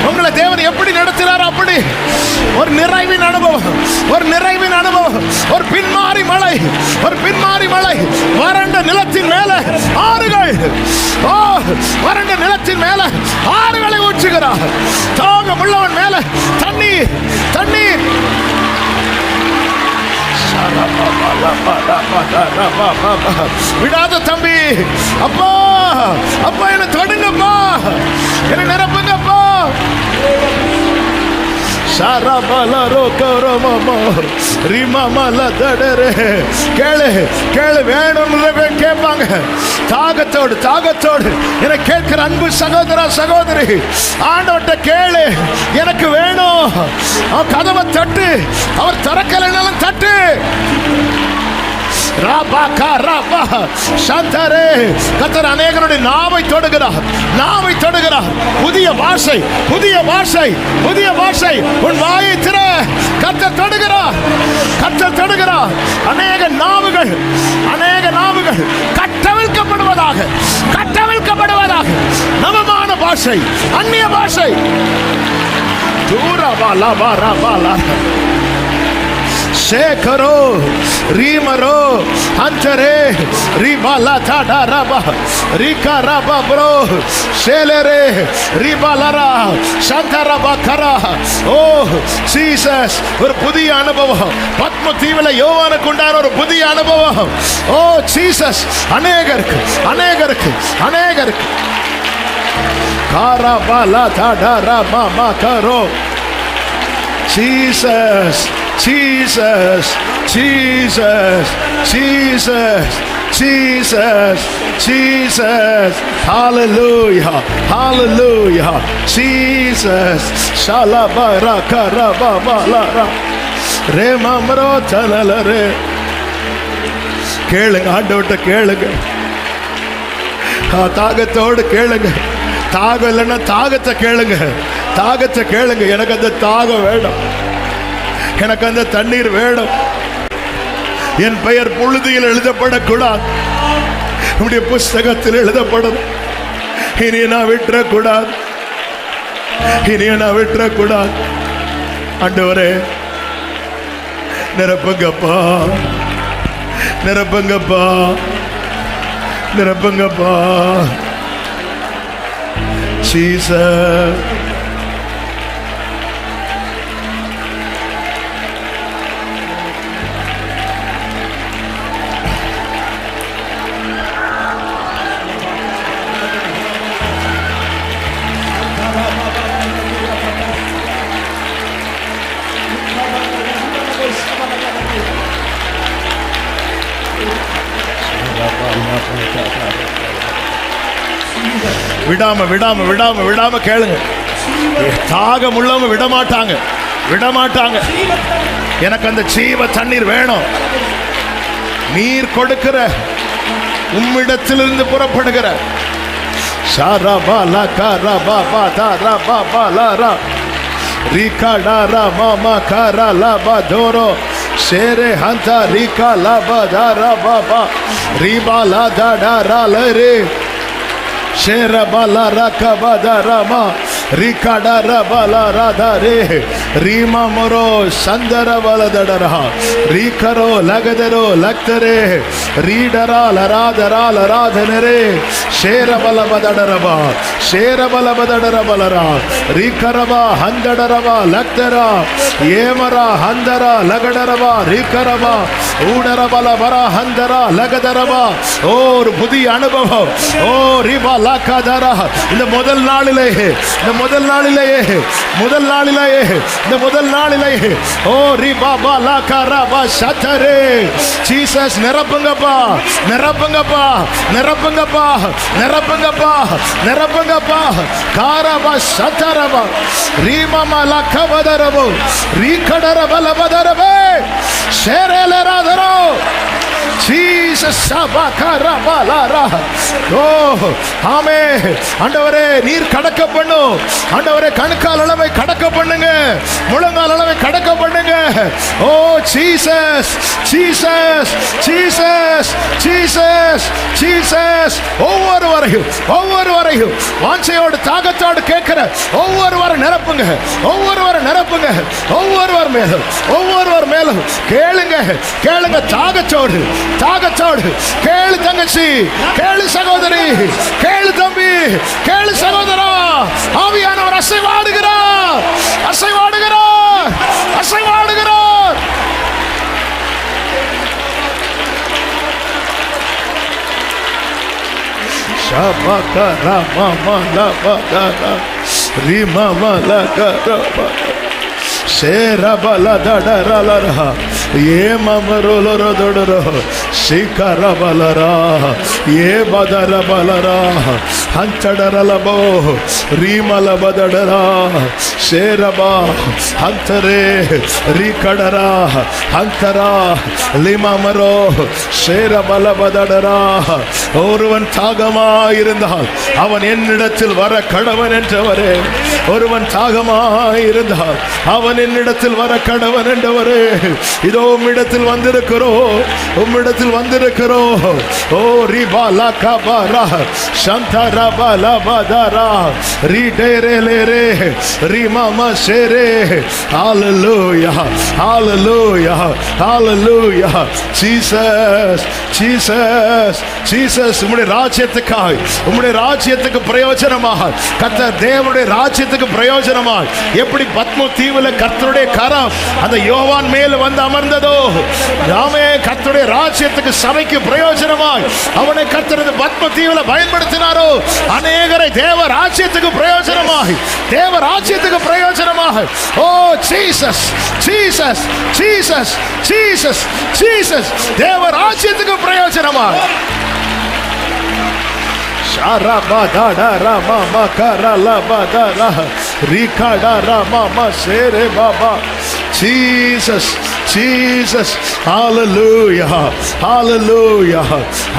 உங்களை தேவன் எப்படி நடத்துறாரோ அப்படி. ஒரு நிறைவின் அனுபவம், ஒரு நிறைவின் அனுபவம். ஒரு பின்மாறி மழை, ஒரு பின்மாறி மழை. வறண்ட நிலத்தின் மேல ஆறுகள். ஓ வறண்ட நிலத்தின் மேல ஆறுகளை ஊற்றுகிறார். தாகம் உள்ளவன் மேல தண்ணீர், தண்ணீர். விடாத தம்பி. அப்பா அப்பா என்ன தொடுங்கப்பா, என்ன நிரப்புங்கப்பா. ஷரபலரோ கரமமோ ரிமமல தடரே. கேளு கேளு, வேணும்னு கேட்பாங்க. தாகத்தோடு தாகத்தோடு என கேட்கிற அன்பு சகோதரா சகோதரி, ஆண்டவர்கிட்ட கேளு, எனக்கு வேணும். அவன் கதவை தட்டு, அவர் திறக்கலைன்னாலும் தட்டு. கர்த்தர் அநேகருடைய நாவை தொடுகிறார், நாவை தொடுகிறார். புதிய பாஷை, புதிய பாஷை, புதிய பாஷை. உன் வாயை திற, கர்த்தர் தொடுகிறார், கர்த்தர் தொடுகிறார். அநேக நாவுகள், அநேக நாவுகள் கட்டவிழ்க்கப்படுவதாக, கட்டவிழ்க்கப்படுவதாக. நவமான பாஷை, அந்நிய பாஷை. தூரபாலா பாரா பாலா சேகரோ ரீமரோ அந்தரே ரிபாலா தாடாரபா ரிகாரபா ப்ரோ சேலரே ரிபாலரா சந்தரபா கரா. ஓ ஜீசஸ், ஒரு புதிய அனுபவம். பத்ம தீவில யோவானுக்கு உண்டான ஒரு புதிய அனுபவம். ஓ ஜீசஸ், அநேகருக்கு அநேகருக்கு அநேகருக்கு. காரபாலா தாடாரபா மாகரோ. Jesus Jesus, Jesus, Jesus, Jesus, Jesus, hallelujah, hallelujah, Jesus, shalabara karababalara, remamro talalare. கேளுங்க, ஆண்டவர்கிட்ட கேளுங்க, தாகத்தோடு கேளுங்க. தாகம் இல்லைன்னா தாகத்தை கேளுங்க, தாகத்தை கேளுங்க. எனக்கு அந்த தாகம் வேணும், எனக்கு அந்த தண்ணீர் வேணும். என் பெயர் புழுதியில் எழுதப்படக்கூடாது, உம்முடைய புஸ்தகத்தில் எழுதப்படும். இனி நான் விட்டுறக்கூடாது, இனி நான் விட்டுறக்கூடாது. ஆண்டவரே, நிரப்புங்கப்பா, நிரப்புங்கப்பா, நிரப்புங்கப்பா. ஜீசஸ், விடாம விடாம விடாம விடாம கேளுங்க. தாகம் உள்ளவங்க விடமாட்டாங்க, விடமாட்டாங்க. எனக்கு அந்த ஜீவ தண்ணீர் வேணும். நீர் கொடுக்கிற உம்மிடத்திலிருந்து புறப்படுகிற ஷாரபா கரபா பாதரபா பாலரா ரிகாடரா மாமா கரலபா தோரோ ஷேரே ஹந்தா ரிகா லபா தரபா ரிபாலா தடரலரே ஷேரபலா ரகபதரமா ரிகாடரபலா ராதரே ரீமா மரோ சந்தரபலதடரா ரிகரோ லகதரோ லக்தரே ரீடரா லராதரா லராதனரே ஷேரபலபதடரபா ஷேரபலபதடரபலரா ரிகரபா ஹந்தடரபா லக்தரா ஏமரா ஹந்தரா லகடரபா ரிகரபா ஊடரபலபரா ஹந்தரா லகதரபா. ஓ, ஒரு புதிய அனுபவம். ஓ ரிபா லாகாதரா. இந்த முதல் நாளிலேயே, இந்த முதல் நாளிலேயே, முதல் நாளிலேயே, இந்த முதல் நாளிலேயே ஓ ரிபா பா லாகாரபா சதரே. ஜீசஸ், நிரப்புங்கப்பா, நிரப்புங்கப்பா, நிரப்புங்கப்பா, நிரப்புங்கப்பா, நிரப்புங்கப்பா. காரபா சதரபா ரீமமா லகபதரபோ ரிகடரபலபதரபே ஷேரேலராதரோ. ஜீசஸ் சபகரபலரா. ஓ ஆமே. ஆண்டவரே, நீர் கடக்க பண்ணும். ஆண்டவரே, கணுக்கால் அளவை கடக்க பண்ணுங்க, முழங்கால் அளவை கடக்க பண்ணுங்க. ஓ Jesus, Jesus, Jesus, Jesus, Jesus. ஒவ்வொருவரையும், ஒவ்வொருவரையும் வாஞ்சையோடு தாகத்தோடு கேட்கிற ஒவ்வொருவரை நிரப்புங்க, ஒவ்வொருவரை நிரப்புங்க. ஒவ்வொருவர் மேலும், ஒவ்வொருவர் மேலும் கேளுங்க, கேளுங்க. தாகத்தோடு, தாகத்தோடு கேளு தங்கச்சி, கேளு சகோதரி, கேளு தம்பி, கேளு சகோதரா. ஆவியானவர் அசைவாடுகிறார், அசைவாடுகிறார், அசைவாடுகிறார். ಶೇರಬಲದಡರಲರ ಏಮಮರುಲರದೊಡರ ಶಿಖರಬಲರ ಏ ಬದರಬಲರ ಹಂಚಡರಲಬೋ ರೀಮಲಬದಡರ ಶೇರಬ ಹಂತರೇ ರೀಕಡರ ಹಂತರ லிமமரோ சேரபலபதடரா. ஒருவன் தாகமாயிருந்தால் அவன் என்னிடத்தில் வர கடவன் என்றவரே. ஒருவன் தாகமாயிருந்தால் அவன் என்னிடத்தில் வர கடவன் என்றவரே. இதோ உம்மிடத்தில் வந்திருக்கிறோம், உம்மிடத்தில் வந்திருக்கிறோம். ஓ ரிபாலா கபாரா சந்தரபலபதரா ரிடேரேலேரே ரிமம ஷேரே. ஹalleluya hallelujah hallelujah Jesus Jesus Jesus. உம்முடைய ராஜ்யத்துக்காய், உம்முடைய ராஜ்யத்துக்கு பிரயோஜனமாக, கர்த்தர் தேவனுடைய ராஜ்யத்துக்கு பிரயோஜனமாக எப்படி பத்மோ தீவுல கர்த்தருடைய கரம் அந்த யோவான் மேல் வந்து அமர்ந்ததோ, நாமே கர்த்தருடைய ராஜ்யத்துக்கு சபைக்கு பிரயோஜனமாய் அவனை கர்த்தர் பத்மோ தீவுல பயன்படுத்தினாரோ, அநேகரை தேவ ராஜ்யத்துக்கு பிரயோஜனமாய், தேவ ராஜ்யத்துக்கு பிரயோஜனமாக. ஓ Jesus Jesus Jesus Jesus Jesus. தேவ ராஜ்யத்துக்கு பிரயோஜனமாய். Sharabadara mama karalabadara rikadara mama shere baba. Jesus Jesus hallelujah hallelujah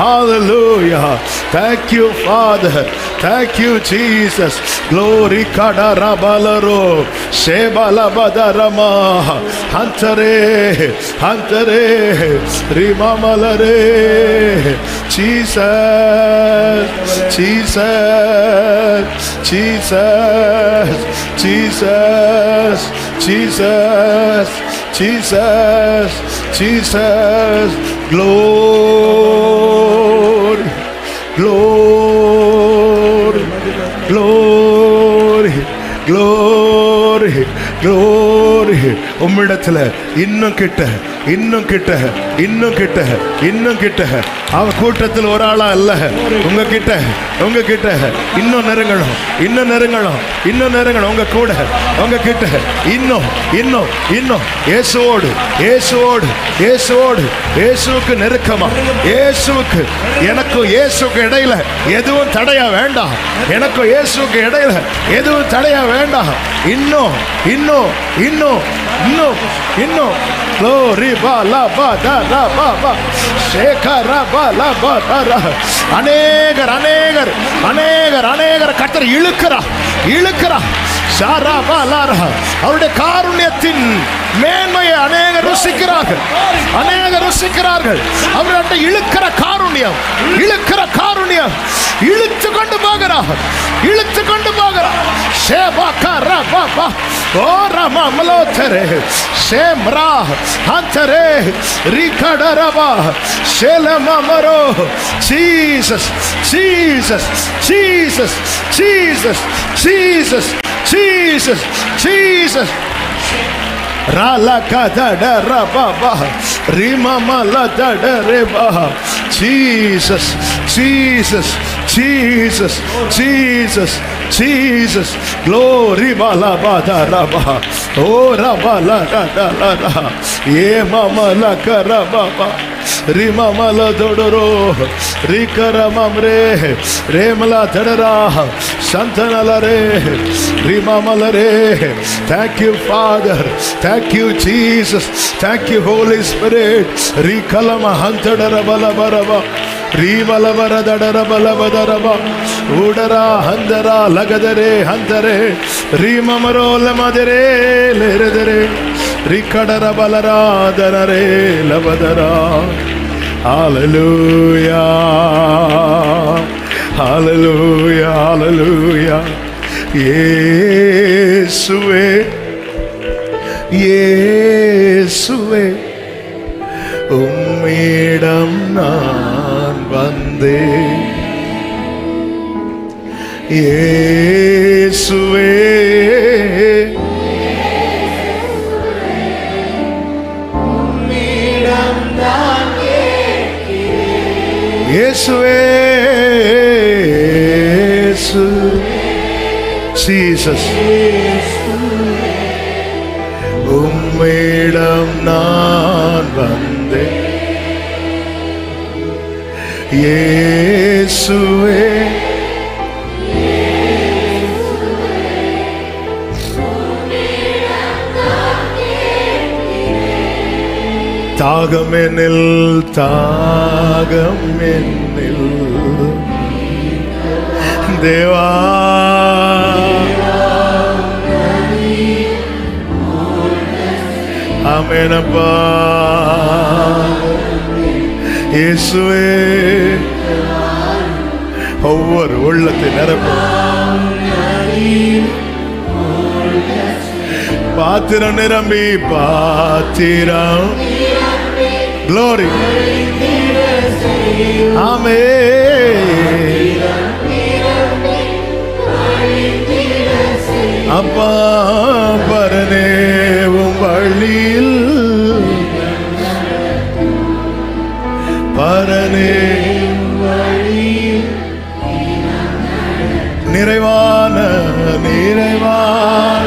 hallelujah. Thank you Father, thank you Jesus. Glory kadara balaro shebalabadara hantare hantare rimamalare. Jesus Jesus Jesus Jesus Jesus Jesus Jesus. Glory glory glory glory glory. உம்மிடத்துல இன்னும் கிட்ட இன்னும் கிட்ட இன்னும் கிட்ட இன்னும் கிட்ட. அவன் கூட்டத்தில் ஒரு ஆளா அல்ல, உங்ககிட்ட உங்ககிட்ட இன்னும் நெருங்கணும், இன்னும் நெருங்கணும், இன்னும் நெருங்கணும். உங்க கூட உங்க கிட்ட இன்னும் இன்னும் இன்னும் இயேசுவோடு இயேசுவோடு இயேசுவோடு இயேசுவுக்கு நெருக்கமா. இயேசுவுக்கு எனக்கும் இயேசுக்கு இடையில எதுவும் தடையா வேண்டாம். எனக்கும் இயேசுக்கு இடையில எதுவும் தடையா வேண்டாம். இன்னும் இன்னும் இன்னும் இன்னும் இன்னும். Glory bala badara baba shekara bala badara. அநேகர் அநேகர் அநேகர் அநேகர் கர்த்தர் இழுக்கிறா இழுக்கிறா. ஷாராபாலாரா. அவருடைய காருண்யத்தின் மேன்மையை அநேகர் ருசிக்கிறார்கள், அநேகர் ருசிக்கிறார்கள். அவருடைய இழுக்கிற காருண்யம், இழுக்கிற காருண்யம் இழுத்து கொண்டு போகிறார், இழுத்து கொண்டு போகிறார். ஷேபாகாரா பாபா ஓ Rama மலோதரே ஷேம்ரா ஹந்தரே ரிகடரபா ஷேலமமரோ. Jesus Jesus Jesus Jesus Jesus Jesus Jesus. Rala kadada rababa rima mala dada reba. Jesus Jesus Jesus Jesus Jesus. Glory bala bada raba o rabala dada la ye mama la karababa rima mala dodoro rikara mamre remala dadara santana re rima mala re. Thank you Father, thank you Jesus, thank you Holy Spirit. Rikalama hantadara bala baraba ribalabara dadara bala badaraba udara handara lagadare hantare rimamaro lamadere leredere rikadara balara danare labadara. Hallelujah hallelujah hallelujah. இயேசுவே இயேசுவே உம்மிடம் நான் வந்தேன். இயேசுவே உம்மிடம் நான் கேட்கிறேன். இயேசுவே Jesus நான் வந்தேன். இயேசுவே தாகம் என்னில், தாகம் என்னில் தேவா, ஆமெனப்பா. இயேசுவே ஒவ்வொரு உள்ளத்தை நிரப்பும். பாத்திரம் நிரம்பி, பாத்திரம் glory, ஆமென். அப்பா பரனேவும் வழியில், பரனே நிறைவான நிறைவான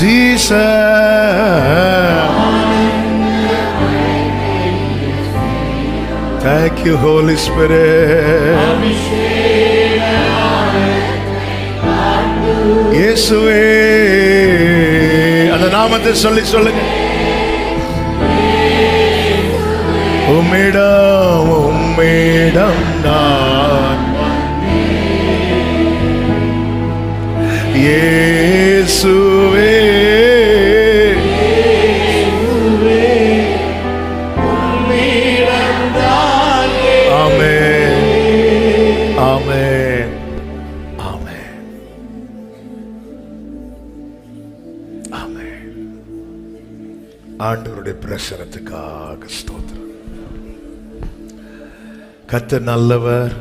Jesus. Thank you, Holy Spirit. இயேசுவே, அந்த நாமத்தை சொல்லி சொல்லுங்க. உம்மிடம் உம்மிடம் நான் இயேசுவே, ஆமென், ஆமென், ஆமென், ஆமென். ஆண்டவருடைய பிரசனத்துக்காக ஸ்தோத்திரம். கர்த்தர் நல்லவர்.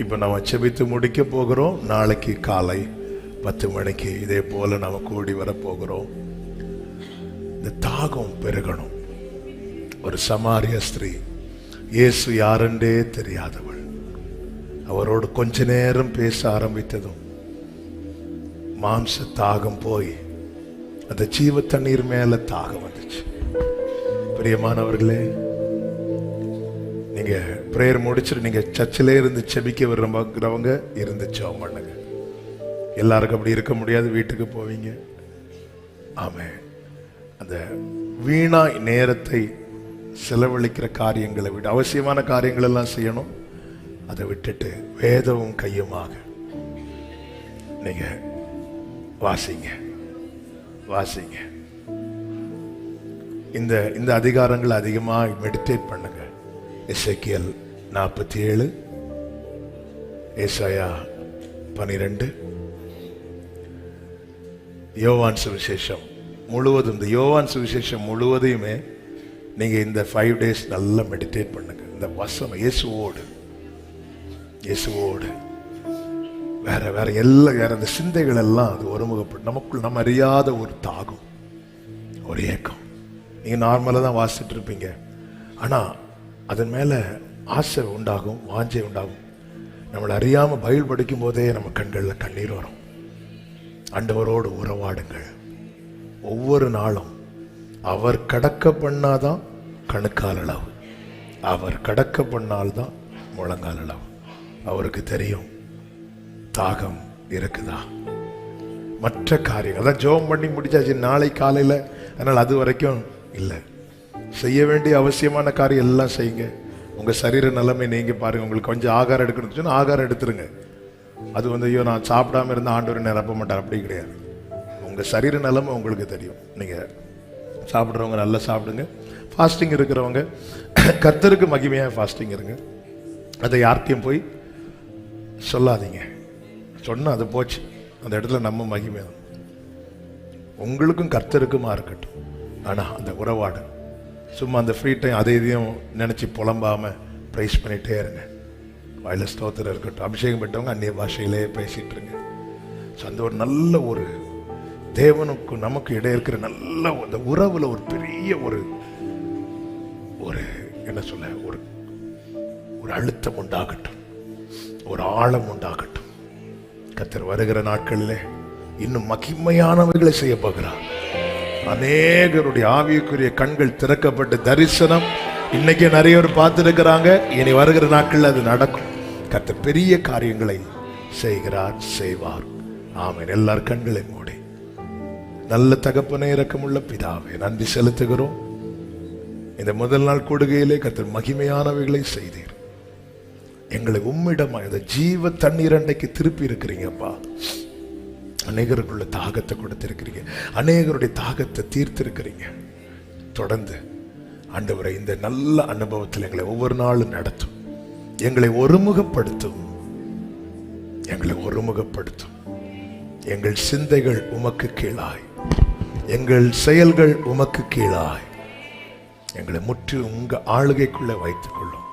இப்போ நம்ம செபித்து முடிக்க போகிறோம். நாளைக்கு காலை 10 மணிக்கு இதே போல நம்ம கூடி வர போகிறோம். இந்த தாகம் பெருகணும். ஒரு சமாரிய ஸ்திரீ, இயேசு யாரென்றே தெரியாதவள், அவரோடு கொஞ்ச நேரம் பேச ஆரம்பித்ததும் மாம்ச தாகம் போய் அந்த ஜீவ தண்ணீர் மேல தாகம் வந்துச்சு. பிரியமானவர்களே, நீங்க பிரேயர் முடிச்சுட்டு நீங்க சர்ச்சிலே இருந்து செபிக்க விரும்புகிறவங்க இருந்து ஜெபம் பண்ணுங்க. எல்லாருக்கும் அப்படி இருக்க முடியாது, வீட்டுக்கு போவீங்க. ஆமென். அந்த வீணாய் நேரத்தை செலவழிக்கிற காரியங்களை விட அவசியமான காரியங்கள் எல்லாம் செய்யணும். அதை விட்டுட்டு வேதமும் கையுமாக நீங்க வாசிங்க, வாசிங்க. இந்த இந்த அதிகாரங்களை அதிகமாக மெடிடேட் பண்ணுங்க. எசேக்கியேல் 47, ஏசாயா 12, யோவான் சுவிசேஷம் முழுவதும். இந்த யோவான் சுவிசேஷம் முழுவதையுமே நீங்க இந்த 5 days நல்லா மெடிடேட் பண்ணுங்க. இந்த வசனம் இயேசுவோடு, இயேசுவோடு வேற வேற எல்லாம் வேற அந்த சிந்தைகள் எல்லாம் அது ஒருமுகப்பட்டு நமக்குள் நம்ம அறியாத ஒரு தாகம், ஒரு ஏக்கம். நீங்க நார்மலாக தான் வாசிட்டு இருப்பீங்க, ஆனா அதன் மேல ஆசை உண்டாகும், வாஞ்சை உண்டாகும். நம்மளை அறியாம பைபிள் படிக்கும் போதே நம்ம கண்களில் கண்ணீர் வரும். ஆண்டவரோடு உறவாடுங்கள். ஒவ்வொரு நாளும் அவர் கடக்க பண்ணாதான் கணுக்கால் அளவு, அவர் கடக்க பண்ணால்தான் முழங்கால் அளவு. அவருக்கு தெரியும் தாகம் இருக்குதா. மற்ற காரியங்கள் அதான் ஜெபம் பண்ணி முடிச்சாச்சு நாளை காலையில். அதனால் அது வரைக்கும் இல்லை, செய்ய வேண்டிய அவசியமான காரியம் எல்லாம் செய்யுங்க. உங்கள் சரீர நிலைமை நீங்கள் பாருங்கள். உங்களுக்கு கொஞ்சம் ஆகாரம் எடுக்கணும்னு சொன்னால் ஆகாரம் எடுத்துருங்க. அது ஐயோ நான் சாப்பிடாம இருந்தால் ஆண்டவர் நிரப்ப மாட்டார், அப்படி கிடையாது. உங்கள் சரீர நிலைமை உங்களுக்கு தெரியும். நீங்கள் சாப்பிட்றவங்க நல்லா சாப்பிடுங்க. ஃபாஸ்டிங் இருக்கிறவங்க கர்த்தருக்கு மகிமையாக ஃபாஸ்டிங் இருங்க. அதை யார்கிட்டையும் போய் சொல்லாதீங்க. சொன்னால் அது போச்சு, அந்த இடத்துல நம்ம மகிமை தான். உங்களுக்கும் கர்த்தருக்குமா இருக்கட்டும். ஆனால் அந்த உறவாடு சும்மா அந்த ஃப்ரீ டைம் அதை இதையும் நினச்சி புலம்பாமல் ப்ரைஸ் பண்ணிகிட்டே இருங்க. வாயில ஸ்தோத்திரம் இருக்கட்டும். அபிஷேகம் பெற்றவங்க அந்நிய பாஷையிலே பேசிகிட்டு இருங்க. ஸோ அந்த ஒரு நல்ல ஒரு தேவனுக்கும் நமக்கு இடையே இருக்கிற நல்ல அந்த உறவில் ஒரு பெரிய ஒரு ஒரு என்ன சொல்ல ஒரு ஒரு அழுத்தம் உண்டாகட்டும். ஒரு ஆழம் உண்டாகட்டும். கர்த்தர் வருகிற நாட்களிலே இன்னும் மகிமையானவைகளை செய்ய போகிறார். அநேகருடைய ஆவிக்குரிய கண்கள் திறக்கப்பட்டு தரிசனம் இன்னைக்கு நிறைய பேர் பார்த்திருக்கிறாங்க. இனி வருகிற நாட்கள் அது நடக்கும். கர்த்தர் பெரிய காரியங்களை செய்கிறார், செய்வார். ஆமென். எல்லார் கண்களை மூடி, நல்ல தகப்பனே, இரக்கமுள்ள பிதாவே, நன்றி செலுத்துகிறோம். இந்த முதல் நாள் கூடுகையிலே கர்த்தர் மகிமையானவைகளை செய்தீர். எங்களை உம்மிடமா இந்த ஜீவ தண்ணீர் அண்டைக்கு திருப்பி இருக்கிறீங்கப்பா. அநேகருக்குள்ள தாகத்தை கொடுத்திருக்கிறீங்க, அநேகருடைய தாகத்தை தீர்த்திருக்கிறீங்க. தொடர்ந்து ஆண்டவரை இந்த நல்ல அனுபவத்தில் எங்களை ஒவ்வொரு நாளும் நடத்தும். எங்களை ஒருமுகப்படுத்தும், எங்களை ஒருமுகப்படுத்தும். எங்கள் சிந்தைகள் உமக்கு கீழாய், எங்கள் செயல்கள் உமக்கு கீழாய் எங்களை முற்றிலும் உங்க ஆளுகைக்குள்ள வைத்துக் கொள்ளும்.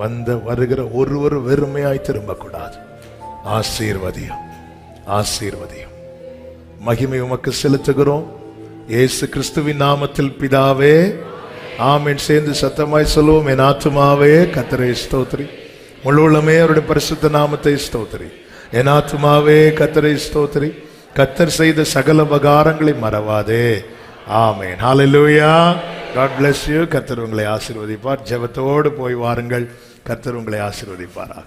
இங்க வருகிற ஒருவர் வெறுமையாய் திரும்பக்கூடாது. ஆசீர்வதியம், ஆசீர்வதியம். மகிமை உமக்கு செலுத்துகிறோம் இயேசு கிறிஸ்துவின் நாமத்தில் பிதாவே, ஆமென். சேர்ந்து சத்தமாய் சொல்லுவோம். என் ஆத்துமாவே கர்த்தரை ஸ்தோத்திரி, முழு உள்ளமே அவருடைய பரிசுத்த நாமத்தை ஸ்தோத்திரி. என் ஆத்துமாவே கர்த்தரை ஸ்தோத்திரி, கர்த்தர் செய்த சகல உபகாரங்களை மறவாதே. ஆமென். ஹல்லேலூயா. God bless you. கர்த்தர் உங்களை ஆசீர்வதிப்பார். ஜெபத்தோடு போய் வாருங்கள். கர்த்தர் உங்களை ஆசீர்வதிப்பாராக.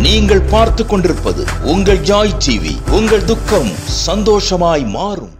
நீங்கள் பார்த்துக் கொண்டிருப்பது உங்கள் ஜாய் டிவி. உங்கள் துக்கம் சந்தோஷமாய் மாறும்.